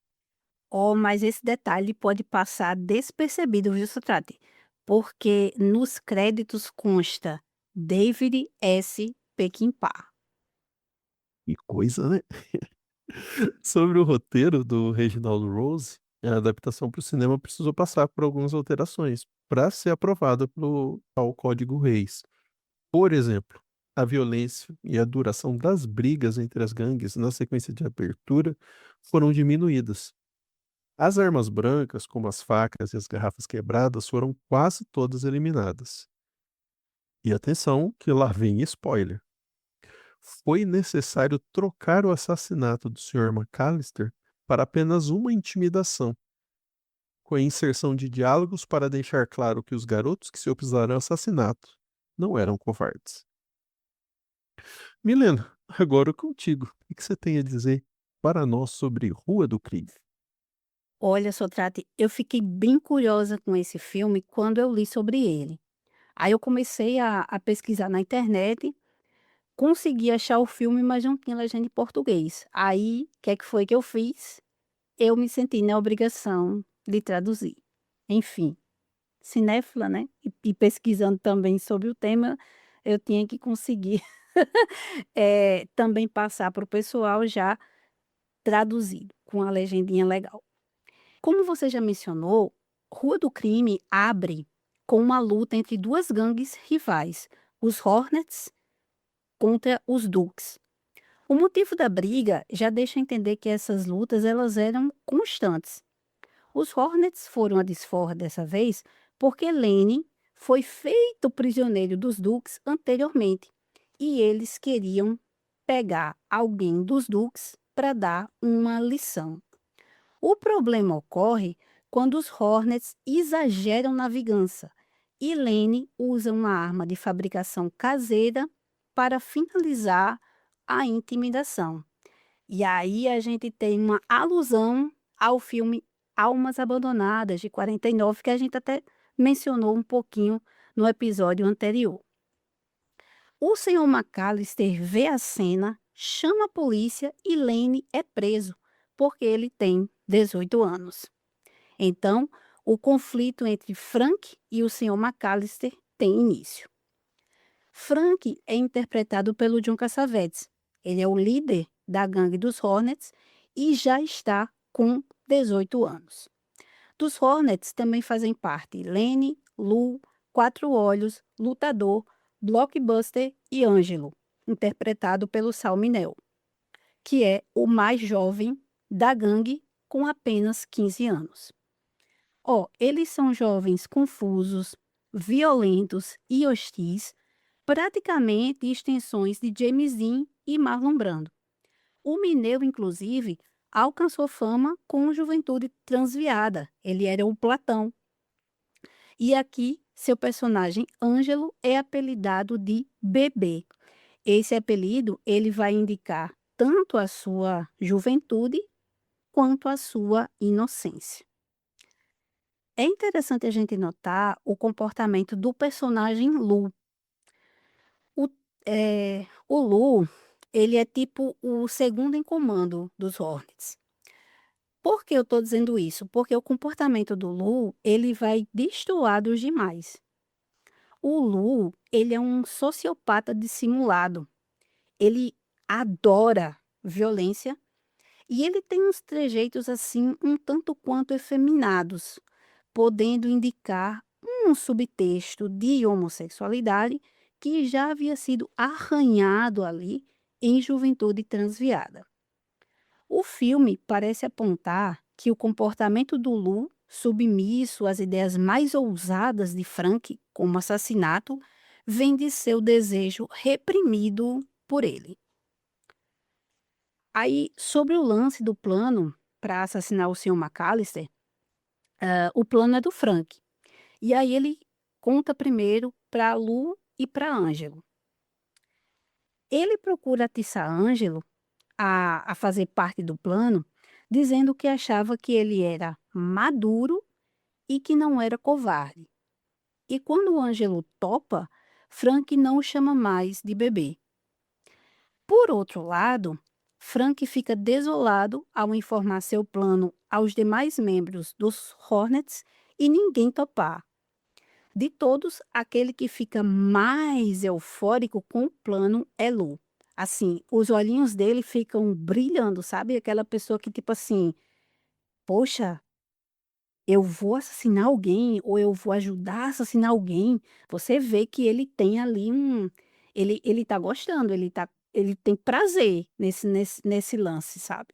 Oh, mas esse detalhe pode passar despercebido, viu, Sotrate? Porque nos créditos consta David S. Peckinpah. Que coisa, né? Sobre o roteiro do Reginald Rose, a adaptação para o cinema precisou passar por algumas alterações para ser aprovada pelo tal Código Reis. Por exemplo, a violência e a duração das brigas entre as gangues na sequência de abertura foram diminuídas. As armas brancas, como as facas e as garrafas quebradas, foram quase todas eliminadas. E atenção, que lá vem spoiler. Foi necessário trocar o assassinato do Sr. McAllister para apenas uma intimidação, com a inserção de diálogos para deixar claro que os garotos que se opuseram ao assassinato não eram covardes. Milena, agora contigo. O que você tem a dizer para nós sobre Rua do Crime? Olha, Sotrate, eu fiquei bem curiosa com esse filme quando eu li sobre ele. Aí eu comecei a pesquisar na internet, consegui achar o filme, mas não tinha legenda em português. Aí, o que é que foi que eu fiz? Eu me senti na obrigação de traduzir. Enfim, cinéfila, né? E pesquisando também sobre o tema, eu tinha que conseguir também passar para o pessoal já traduzido, com a legendinha legal. Como você já mencionou, Rua do Crime abre com uma luta entre duas gangues rivais, os Hornets contra os Dukes. O motivo da briga já deixa entender que essas lutas elas eram constantes. Os Hornets foram a desforra dessa vez porque Lenny foi feito prisioneiro dos Dukes anteriormente e eles queriam pegar alguém dos Dukes para dar uma lição. O problema ocorre quando os Hornets exageram na vingança e Lenny usa uma arma de fabricação caseira para finalizar a intimidação. E aí a gente tem uma alusão ao filme Almas Abandonadas, de 49, que a gente até mencionou um pouquinho no episódio anterior. O senhor McAllister vê a cena, chama a polícia e Lenny é preso, porque ele tem 18 anos. Então, o conflito entre Frank e o senhor McAllister tem início. Frank é interpretado pelo John Cassavetes. Ele é o líder da gangue dos Hornets e já está com 18 anos. Dos Hornets também fazem parte Lenny, Lou, Quatro Olhos, Lutador, Blockbuster e Ângelo, interpretado pelo Sal Mineo, que é o mais jovem da gangue com apenas 15 anos. Eles são jovens confusos, violentos e hostis, praticamente extensões de James Dean e Marlon Brando. O Mineu, inclusive, alcançou fama com Juventude Transviada. Ele era o Platão. E aqui, seu personagem Ângelo é apelidado de Bebê. Esse apelido ele vai indicar tanto a sua juventude quanto a sua inocência. É interessante a gente notar o comportamento do personagem Lu. O Lu, Ele é tipo o segundo em comando dos Hornets. Por que eu estou dizendo isso? Porque o comportamento do Lou, ele vai destoar dos demais. O Lou, ele é um sociopata dissimulado. Ele adora violência e ele tem uns trejeitos assim um tanto quanto efeminados, podendo indicar um subtexto de homossexualidade que já havia sido arranhado ali em Juventude Transviada. O filme parece apontar que o comportamento do Lu, submisso às ideias mais ousadas de Frank, como assassinato, vem de seu desejo reprimido por ele. Aí, sobre o lance do plano para assassinar o Sr. McAllister, o plano é do Frank. E aí ele conta primeiro para Lu e para Ângelo. Ele procura atiçar Ângelo a fazer parte do plano, dizendo que achava que ele era maduro e que não era covarde. E quando o Ângelo topa, Frank não o chama mais de bebê. Por outro lado, Frank fica desolado ao informar seu plano aos demais membros dos Hornets e ninguém topar. De todos, aquele que fica mais eufórico com o plano é Lu. Assim, os olhinhos dele ficam brilhando, sabe? Aquela pessoa que, tipo assim, poxa, eu vou assassinar alguém ou eu vou ajudar a assassinar alguém. Você vê que ele tem ali um. Ele tá gostando, ele tem prazer nesse lance, sabe?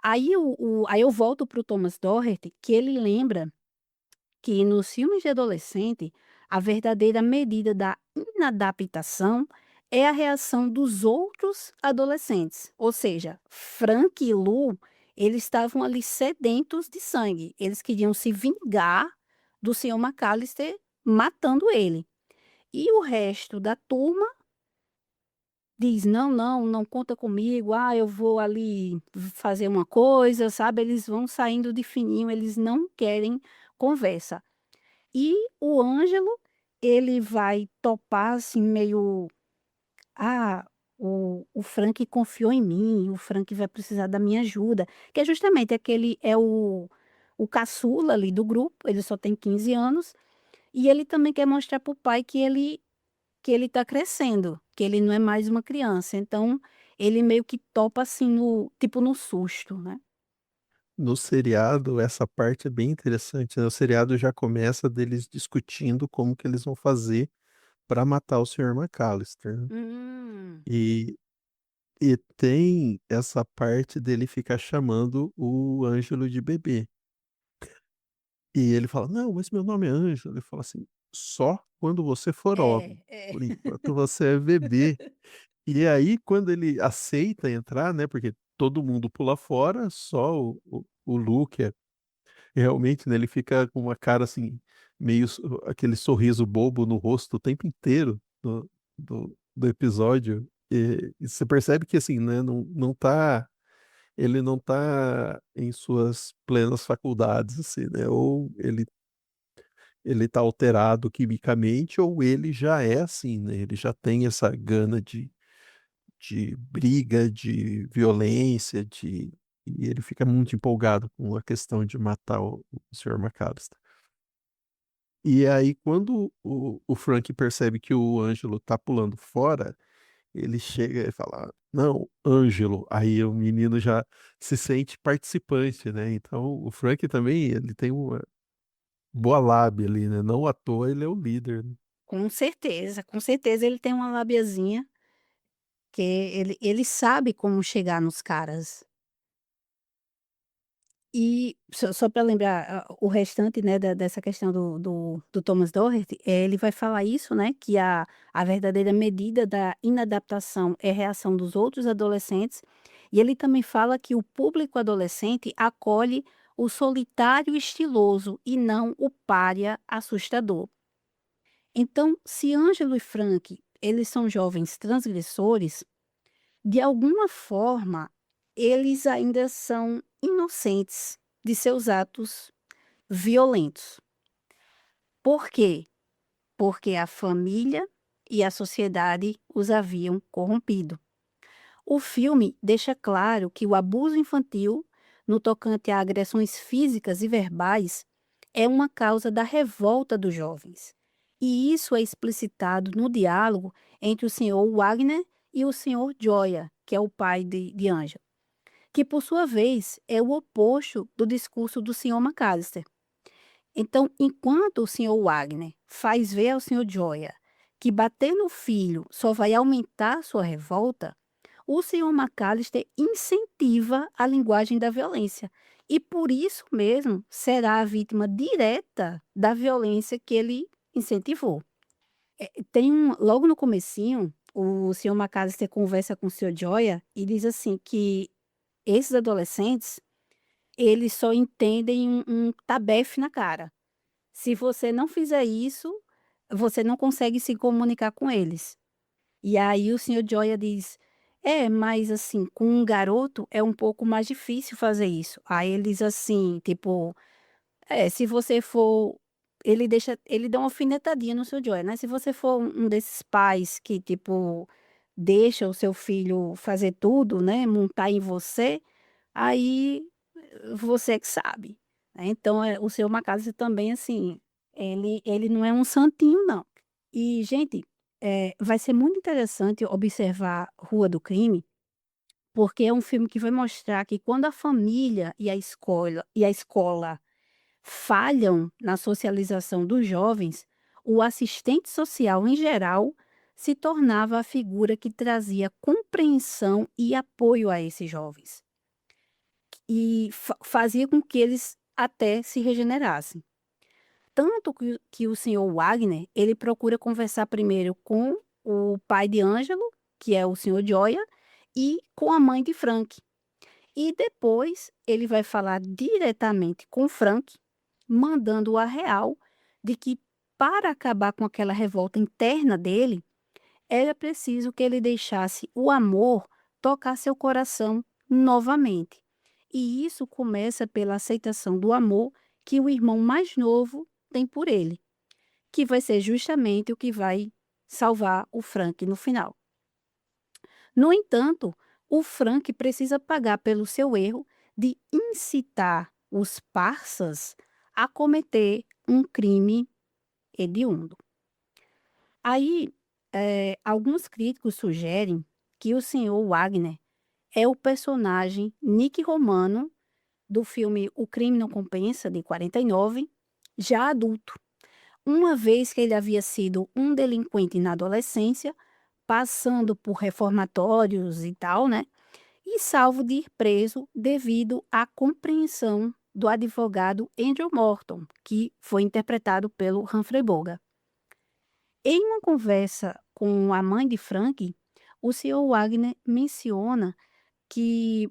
Aí eu volto pro Thomas Doherty, que ele lembra que nos filmes de adolescente, a verdadeira medida da inadaptação é a reação dos outros adolescentes. Ou seja, Frank e Lu, eles estavam ali sedentos de sangue. Eles queriam se vingar do Sr. McAllister matando ele. E o resto da turma diz: não, não, não conta comigo, eu vou ali fazer uma coisa, sabe? Eles vão saindo de fininho, eles não querem conversa. E o Ângelo, ele vai topar assim meio, ah, o Frank confiou em mim, o Frank vai precisar da minha ajuda, que é justamente aquele é o caçula ali do grupo, ele só tem 15 anos, e ele também quer mostrar para o pai que ele está crescendo, que ele não é mais uma criança, então ele meio que topa assim no tipo no susto, né. No seriado, essa parte é bem interessante, né? O seriado já começa deles discutindo como que eles vão fazer para matar o Sr. McAllister, né? Hum. E, e tem essa parte dele ficar chamando o Ângelo de bebê. E ele fala: "Não, mas meu nome é Ângelo". Ele fala assim: "Só quando você for homem, É. por enquanto você é bebê". E aí quando ele aceita entrar, né, porque todo mundo pula fora, só o Lu, que é realmente, né, ele fica com uma cara, assim, meio aquele sorriso bobo no rosto o tempo inteiro do episódio, e você percebe que, assim, né, ele não tá em suas plenas faculdades, assim, né, ou ele tá alterado quimicamente ou ele já é assim, né, ele já tem essa gana de briga, de violência, e ele fica muito empolgado com a questão de matar o Sr. McAllister. E aí quando o Frank percebe que o Ângelo tá pulando fora, ele chega e fala: "Não, Ângelo", aí o menino já se sente participante, né, então o Frank também, ele tem uma boa lábia ali, né, não à toa ele é o líder, né. Com certeza ele tem uma labiazinha, que ele sabe como chegar nos caras. E só para lembrar, o restante, né, dessa questão do Thomas Doherty, ele vai falar isso, né, que a verdadeira medida da inadaptação é a reação dos outros adolescentes, e ele também fala que o público adolescente acolhe o solitário estiloso e não o pária assustador. Então, se Ângelo e Frank, eles são jovens transgressores, de alguma forma, eles ainda são inocentes de seus atos violentos. Por quê? Porque a família e a sociedade os haviam corrompido. O filme deixa claro que o abuso infantil, no tocante a agressões físicas e verbais, é uma causa da revolta dos jovens. E isso é explicitado no diálogo entre o senhor Wagner e o senhor Joya, que é o pai de Angela, que por sua vez é o oposto do discurso do senhor McAllister. Então, enquanto o senhor Wagner faz ver ao senhor Joya que bater no filho só vai aumentar sua revolta, o senhor McAllister incentiva a linguagem da violência e por isso mesmo será a vítima direta da violência que ele incentivou. Logo no comecinho, o senhor McAllister conversa com o senhor Joya e diz assim que esses adolescentes, eles só entendem um tabefe na cara. Se você não fizer isso, você não consegue se comunicar com eles. E aí o senhor Joya diz: "É, mas assim, com um garoto é um pouco mais difícil fazer isso". Aí ele diz assim, tipo, se você for ele dá uma alfinetadinha no seu Joya, né, "Se você for um desses pais que, tipo, deixa o seu filho fazer tudo, né, montar em você, aí você é que sabe", né. Então, o senhor Mackenzie também, assim, ele não é um santinho não. E gente, vai ser muito interessante observar Rua do Crime, porque é um filme que vai mostrar que quando a família e a escola falham na socialização dos jovens, o assistente social, em geral, se tornava a figura que trazia compreensão e apoio a esses jovens. E fazia com que eles até se regenerassem. Tanto que o senhor Wagner, ele procura conversar primeiro com o pai de Ângelo, que é o senhor Joya, e com a mãe de Frank. E depois ele vai falar diretamente com Frank, mandando a real de que para acabar com aquela revolta interna dele, era preciso que ele deixasse o amor tocar seu coração novamente. E isso começa pela aceitação do amor que o irmão mais novo tem por ele, que vai ser justamente o que vai salvar o Frank no final. No entanto, o Frank precisa pagar pelo seu erro de incitar os parças a cometer um crime hediondo. Aí, alguns críticos sugerem que o senhor Wagner é o personagem Nick Romano do filme O Crime Não Compensa, de 49, já adulto, uma vez que ele havia sido um delinquente na adolescência, passando por reformatórios e tal, né? E salvo de ir preso devido à compreensão do advogado Andrew Morton, que foi interpretado pelo Humphrey Bogart. Em uma conversa com a mãe de Frank, o senhor Wagner menciona que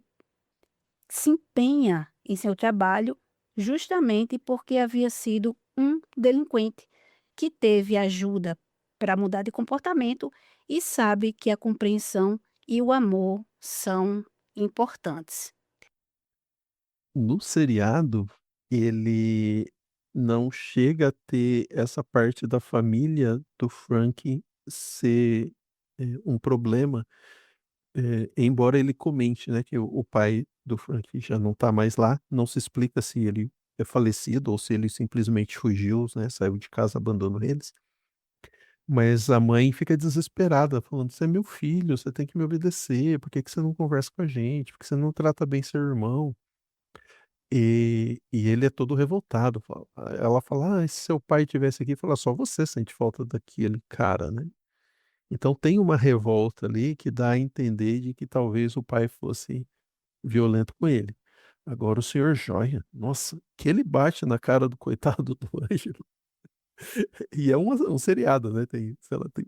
se empenha em seu trabalho justamente porque havia sido um delinquente que teve ajuda para mudar de comportamento e sabe que a compreensão e o amor são importantes. No seriado, ele não chega a ter essa parte da família do Frank ser, um problema, embora ele comente, né, que o pai do Frank já não tá mais lá, não se explica se ele é falecido ou se ele simplesmente fugiu, né, saiu de casa, abandonou eles. Mas a mãe fica desesperada, falando: "Você é meu filho, você tem que me obedecer, por que que você não conversa com a gente? Por que você não trata bem seu irmão?" E ele é todo revoltado, ela fala: "Ah, se seu pai tivesse aqui", fala: "Só você sente falta daquele cara, né". Então tem uma revolta ali que dá a entender de que talvez o pai fosse violento com ele. Agora o senhor Joia, nossa, que ele bate na cara do coitado do Ângelo. E é um seriado, né, tem, sei lá, tem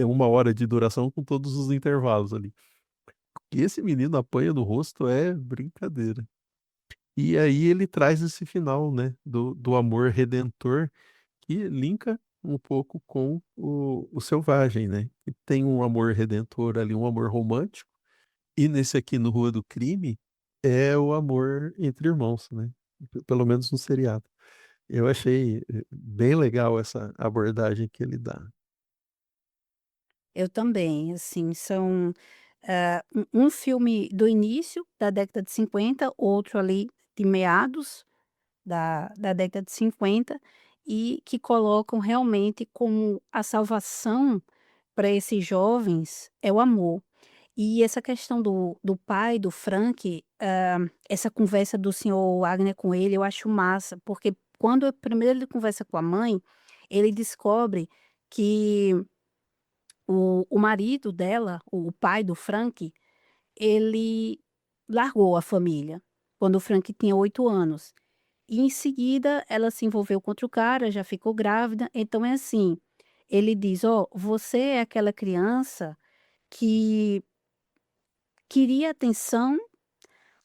1 hora de duração com todos os intervalos ali. E esse menino apanha no rosto é brincadeira. E aí ele traz esse final, né, do amor redentor, que linka um pouco com o Selvagem, né, que tem um amor redentor ali, um amor romântico, e nesse aqui no Rua do Crime, é o amor entre irmãos, né, pelo menos no seriado. Eu achei, bem legal essa abordagem que ele dá. Eu também, assim, são um filme do início da década de 50, outro ali de meados da década de 50, e que colocam realmente como a salvação para esses jovens é o amor. E essa questão do pai, do Frank, essa conversa do senhor Wagner com ele, eu acho massa, porque quando primeiro ele conversa com a mãe, ele descobre que o marido dela, o pai do Frank, ele largou a família quando o Frank tinha 8 anos. E em seguida ela se envolveu com outro cara, já ficou grávida. Então é assim, ele diz: "Ó, você é aquela criança que queria atenção,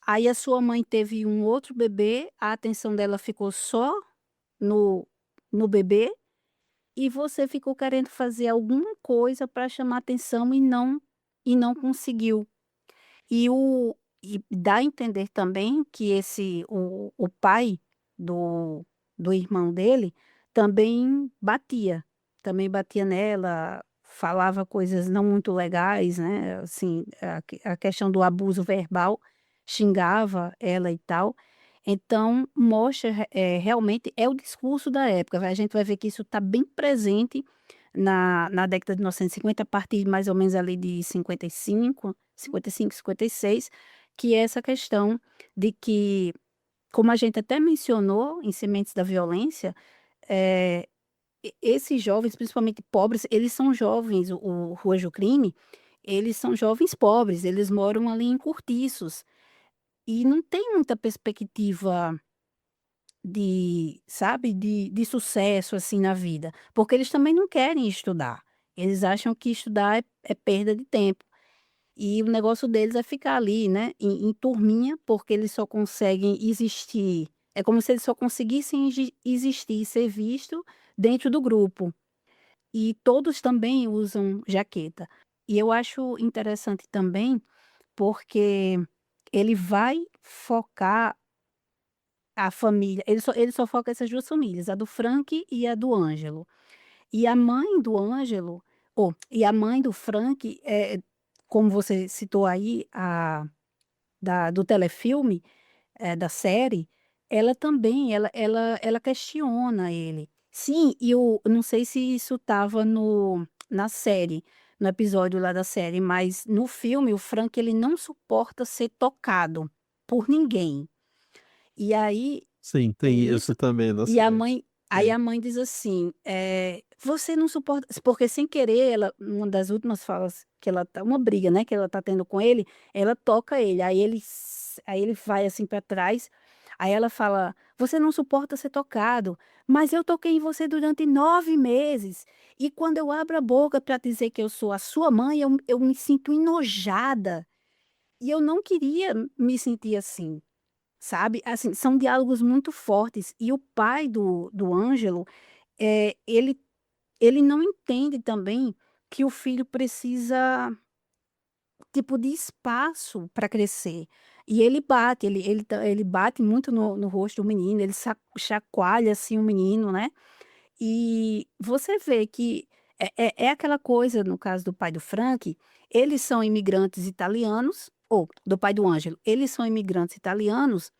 aí a sua mãe teve um outro bebê, a atenção dela ficou só no bebê, e você ficou querendo fazer alguma coisa para chamar atenção e não conseguiu". E dá a entender também que o pai do irmão dele também batia nela, falava coisas não muito legais, né, assim, a questão do abuso verbal, xingava ela e tal. Então mostra realmente é o discurso da época, a gente vai ver que isso está bem presente na década de 1950, a partir mais ou menos ali de 55, 56, que é essa questão de que, como a gente até mencionou em Sementes da Violência, esses jovens, principalmente pobres, eles são jovens, o Ruas do Crime, eles são jovens pobres, eles moram ali em cortiços e não tem muita perspectiva sabe, de sucesso, assim, na vida, porque eles também não querem estudar. Eles acham que estudar é perda de tempo. E o negócio deles é ficar ali, né, em turminha, porque eles só conseguem existir é como se eles só conseguissem existir e ser visto dentro do grupo. E todos também usam jaqueta. E eu acho interessante também, porque ele vai focar a família, ele só foca essas 2 famílias, a do Frank e a do Ângelo. E a mãe do Ângelo e a mãe do Frank, como você citou aí, do telefilme, da série, ela também, ela questiona ele. Sim, e eu não sei se isso estava na série, no episódio lá da série, mas no filme o Frank ele não suporta ser tocado por ninguém. E aí Sim, é tem isso. isso também na E a série. mãe aí É. a mãe diz assim, "Você não suporta", porque sem querer ela uma das últimas falas que ela tá uma briga, né, que ela tá tendo com ele, ela toca ele, aí ele vai, assim, pra trás, aí ela fala: "Você não suporta ser tocado, mas eu toquei em você durante 9 meses, e quando eu abro a boca pra dizer que eu sou a sua mãe, eu me sinto enojada, e eu não queria me sentir assim". Sabe, assim, são diálogos muito fortes e o pai do Ângelo, ele não entende também que o filho precisa, tipo, de espaço para crescer. E ele bate, ele bate muito no rosto do menino, ele chacoalha, assim, o menino, né. E você vê que é aquela coisa, no caso do pai do Frank, eles são imigrantes italianos ou do pai do Ângelo, eles são imigrantes italianos,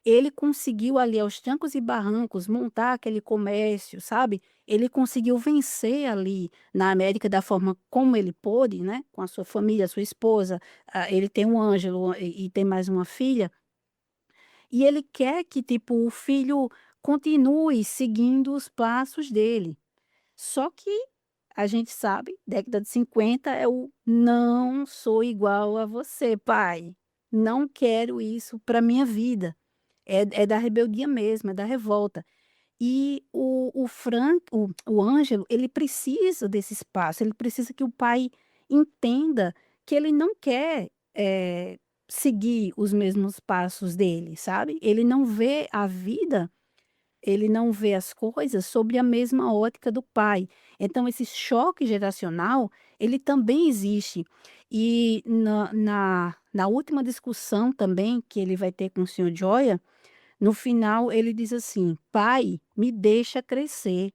ele conseguiu ali aos trancos e barrancos montar aquele comércio, sabe. Ele conseguiu vencer ali na América da forma como ele pôde, né, com a sua família, a sua esposa, ele tem um Ângelo e tem mais uma filha, e ele quer que, tipo, o filho continue seguindo os passos dele. Só que a gente sabe, década de 50 é o "não sou igual a você pai, não quero isso para minha vida". É da rebeldia mesmo, é da revolta. E o Ângelo, ele precisa desse espaço, ele precisa que o pai entenda que ele não quer, seguir os mesmos passos dele, sabe. Ele não vê as coisas sob a mesma ótica do pai. Então esse choque geracional, ele também existe. E na última discussão também que ele vai ter com o senhor Joya, no final ele diz assim: "Pai, me deixa crescer",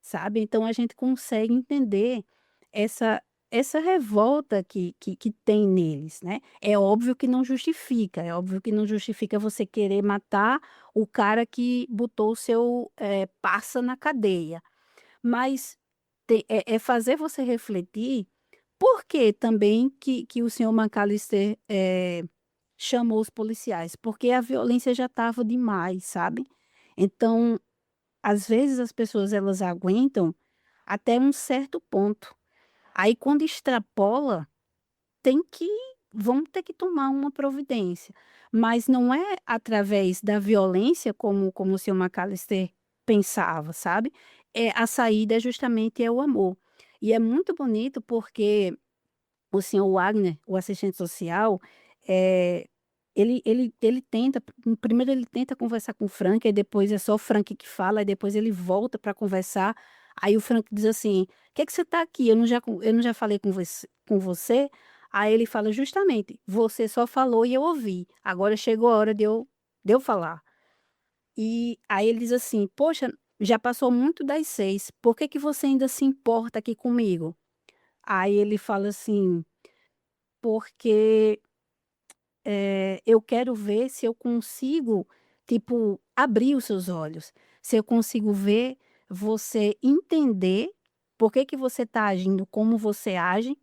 sabe. Então a gente consegue entender essa essa revolta que tem neles, né. É óbvio que não justifica, é óbvio que não justifica você querer matar o cara que botou o seu, parça na cadeia, mas é fazer você refletir por que também que o senhor McAllister, chamou os policiais, porque a violência já estava demais, sabe. Então, às vezes as pessoas elas aguentam até um certo ponto, aí quando extrapola, tem que vão ter que tomar uma providência, mas não é através da violência como o senhor McAllister pensava, sabe. A saída é justamente o amor. E é muito bonito porque o senhor Wagner, o assistente social, eh, ele tenta primeiro ele tenta conversar com o Frank, aí depois é só o Frank que fala, aí depois ele volta para conversar, aí o Frank diz assim: Que você está aqui? Eu não já falei com você?" Aí ele fala: "Justamente, você só falou e eu ouvi, agora chegou a hora de eu falar." E aí ele diz assim: "Poxa, já passou muito das 6, por que que você ainda se importa aqui comigo?" Aí ele fala assim: "Porque, eu quero ver se eu consigo, tipo, abrir os seus olhos, se eu consigo ver você entender por que que você está agindo como você age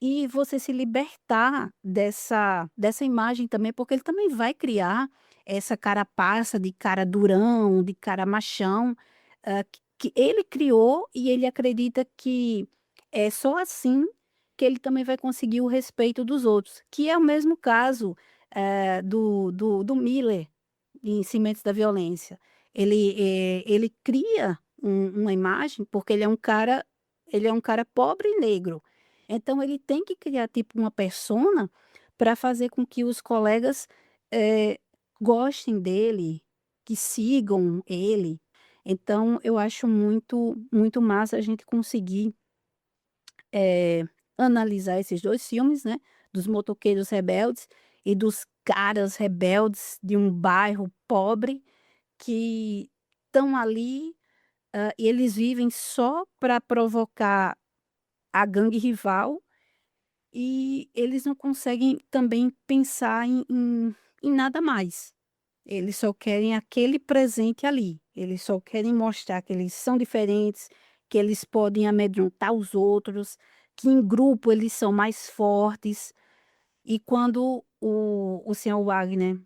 e você se libertar dessa imagem também, porque ele também vai criar essa carapaça de cara durão, de cara machão, que ele criou e ele acredita que é só assim que ele também vai conseguir o respeito dos outros, que é o mesmo caso, do Miller em Sementes da Violência. Ele cria uma imagem, porque ele é um cara pobre e negro, então ele tem que criar tipo uma persona para fazer com que os colegas, eh, gostem dele, que sigam ele. Então eu acho muito muito massa a gente conseguir, eh, analisar esses 2 filmes, né, dos motoqueiros rebeldes e dos caras rebeldes de um bairro pobre que estão ali, e eles vivem só para provocar a gangue rival e eles não conseguem também pensar em nada mais. Eles só querem aquele presente ali. Eles só querem mostrar que eles são diferentes, que eles podem amedrontar os outros, que em grupo eles são mais fortes. E quando o senhor Wagner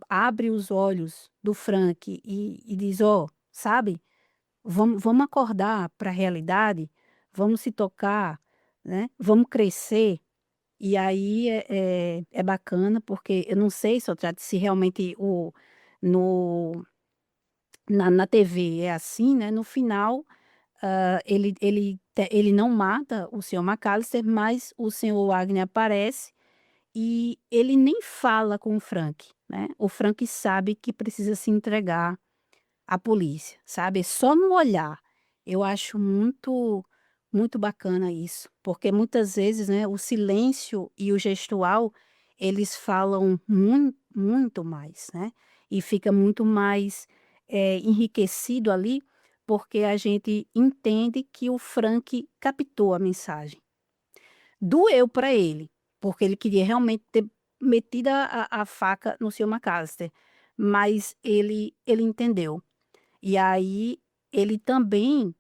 abre os olhos do Frank e diz: "Ó, sabe, vamos acordar para a realidade, vamos se tocar, né, vamos crescer." E aí é bacana, porque eu não sei se realmente no na TV é assim, né, no final, ele não mata o senhor McAllister, mas o senhor Wagner aparece e ele nem fala com o Frank, né, o Frank sabe que precisa se entregar à polícia, sabe, é só no olhar. Eu acho muito muito bacana isso, porque muitas vezes, né, o silêncio e o gestual, eles falam muito mais, né, e fica muito mais, enriquecido ali, porque a gente entende que o Frank captou a mensagem. Doeu para ele, porque ele queria realmente ter metido a faca no seu McAllister, mas ele entendeu. E aí ele também,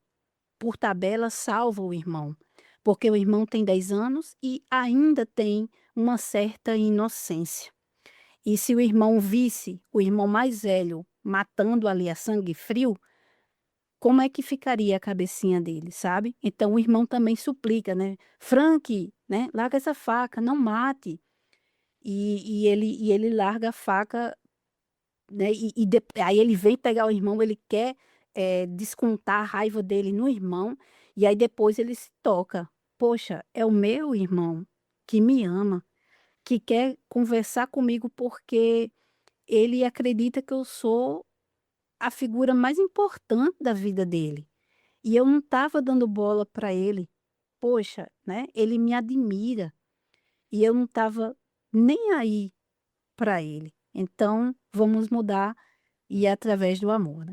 por tabela, salva o irmão, porque o irmão tem 10 anos e ainda tem uma certa inocência. E se o irmão visse o irmão mais velho matando ali a sangue frio, como é que ficaria a cabecinha dele, sabe? Então o irmão também suplica, né? "Frank, né, larga essa faca, não mate." E ele larga a faca, né, aí ele vem pegar o irmão, ele quer, descontar a raiva dele no irmão, e aí depois ele se toca: "Poxa, é o meu irmão que me ama, que quer conversar comigo porque ele acredita que eu sou a figura mais importante da vida dele, e eu não estava dando bola para ele. Poxa, né, ele me admira, e eu não estava nem aí para ele. Então vamos mudar e é através do amor, né."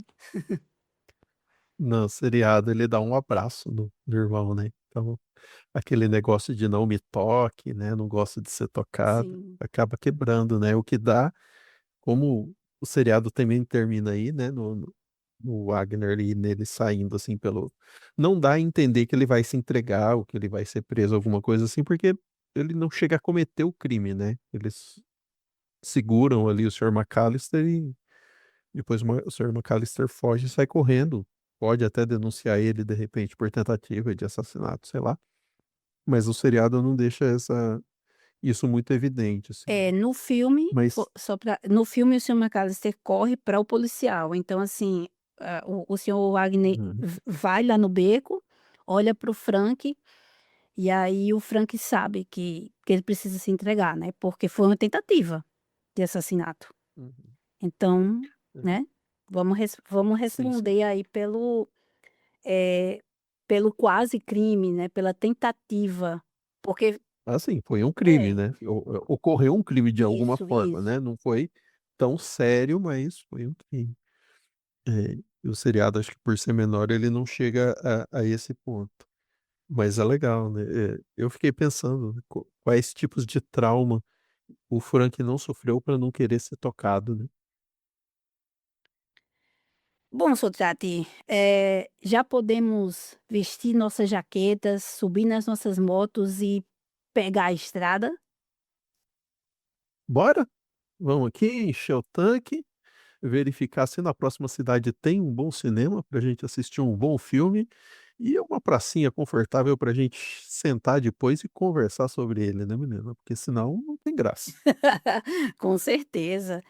No seriado ele dá um abraço no irmão, né. Então, aquele negócio de não me toque, né, não gosto de ser tocado, Sim. acaba quebrando, né, o que dá, como o seriado também termina aí, né, no Wagner e nele saindo assim pelo, não dá a entender que ele vai se entregar ou que ele vai ser preso, alguma coisa assim, porque ele não chega a cometer o crime, né, eles seguram ali o Sr. McAllister e depois o Sr. McAllister foge e sai correndo. Pode até denunciar ele, de repente, por tentativa de assassinato, sei lá. Mas o seriado não deixa isso muito evidente, assim. No filme, Mas, no filme o senhor McAllister corre para o policial, então assim, o senhor Wagner uhum, vai lá no beco, olha para o Frank, e aí o Frank sabe que ele precisa se entregar, né, porque foi uma tentativa de assassinato. uhum, Então, é, né, vamos sim, sim. responder aí eh, pelo quase crime, né, pela tentativa, porque Assim, foi um crime, é, né? Ocorreu um crime de alguma forma, isso. né? Não foi tão sério, mas foi um crime. E o seriado, acho que por ser menor, ele não chega a esse ponto. Mas é legal, né? Eu fiquei pensando, né, quais tipos de trauma o Frank não sofreu para não querer ser tocado, né? Bom, Sotrate, já podemos vestir nossas jaquetas, subir nas nossas motos e pegar a estrada? Bora? Vamos aqui, encher o tanque, verificar se na próxima cidade tem um bom cinema para a gente assistir um bom filme e uma pracinha confortável para a gente sentar depois e conversar sobre ele, né, menina? Porque senão não tem graça. Com certeza.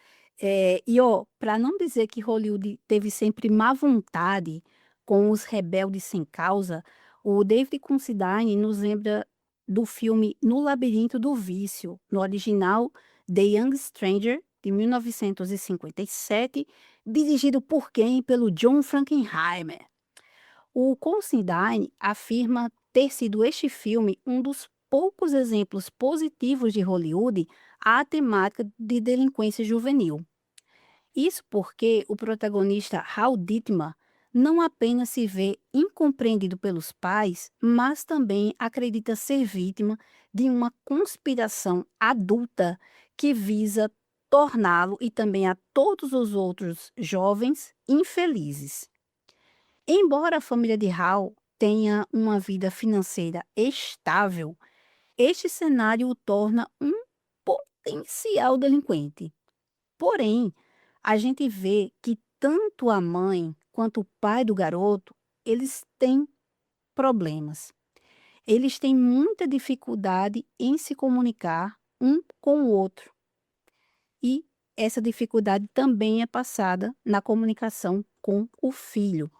E ó, para não dizer que Hollywood teve sempre má vontade com os rebeldes sem causa, o David Considine nos lembra do filme No Labirinto do Vício, no original The Young Stranger, de 1957, dirigido por quem? Pelo John Frankenheimer. O Considine afirma ter sido este filme um dos poucos exemplos positivos de Hollywood à temática de delinquência juvenil. Isso porque o protagonista Hal Dittmar não apenas se vê incompreendido pelos pais, mas também acredita ser vítima de uma conspiração adulta que visa torná-lo e também a todos os outros jovens infelizes. Embora a família de Hal tenha uma vida financeira estável, este cenário o torna um potencial delinquente. Porém, a gente vê que tanto a mãe quanto o pai do garoto, eles têm problemas. Eles têm muita dificuldade em se comunicar um com o outro. E essa dificuldade também é passada na comunicação com o filho.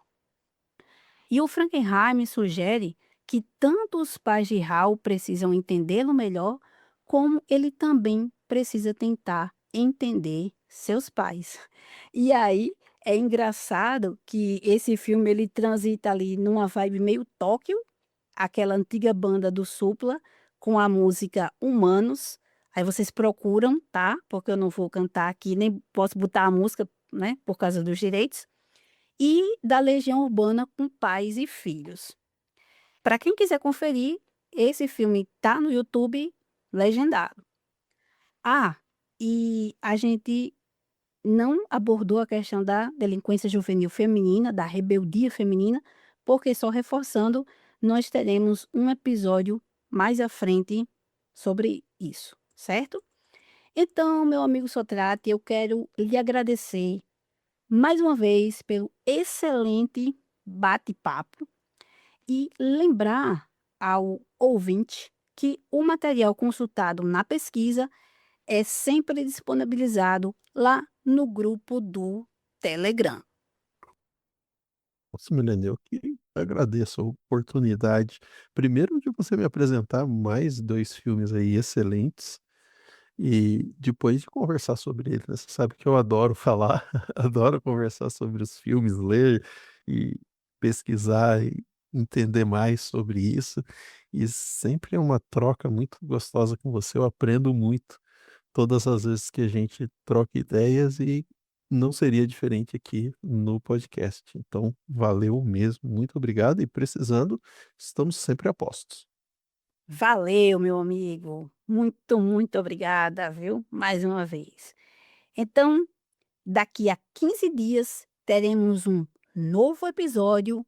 E o Frankenheim sugere que tanto os pais de Hal precisam entendê-lo melhor, como ele também precisa tentar entender seus pais. E aí é engraçado que esse filme ele transita ali numa vibe meio Tóquio, aquela antiga banda do Supla, com a música Humanos. Aí vocês procuram, tá? Porque eu não vou cantar aqui, nem posso botar a música, né, por causa dos direitos e da Legião Urbana com Pais e Filhos. Para quem quiser conferir, esse filme tá no YouTube legendado. Ah, e a gente não abordou a questão da delinquência juvenil feminina, da rebeldia feminina, porque só reforçando, nós teremos um episódio mais à frente sobre isso, certo? Então, meu amigo Sotrate, eu quero lhe agradecer mais uma vez pelo excelente bate-papo e lembrar ao ouvinte que o material consultado na pesquisa é sempre disponibilizado lá no grupo do Telegram. Nossa, Milene, eu que agradeço a oportunidade, primeiro de você me apresentar mais 2 filmes aí excelentes, e depois de conversar sobre eles, né, você sabe que eu adoro falar, adoro conversar sobre os filmes, ler e pesquisar e entender mais sobre isso, e sempre é uma troca muito gostosa com você, eu aprendo muito todas as vezes que a gente troca ideias e não seria diferente aqui no podcast. Então, valeu mesmo, muito obrigado e precisando, estamos sempre a postos. Valeu, meu amigo. Muito, muito obrigada, viu? Mais uma vez. Então, daqui a 15 dias teremos um novo episódio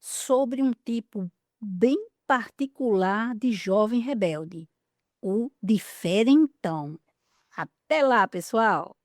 sobre um tipo bem particular de jovem rebelde, o diferentão. Até lá, pessoal!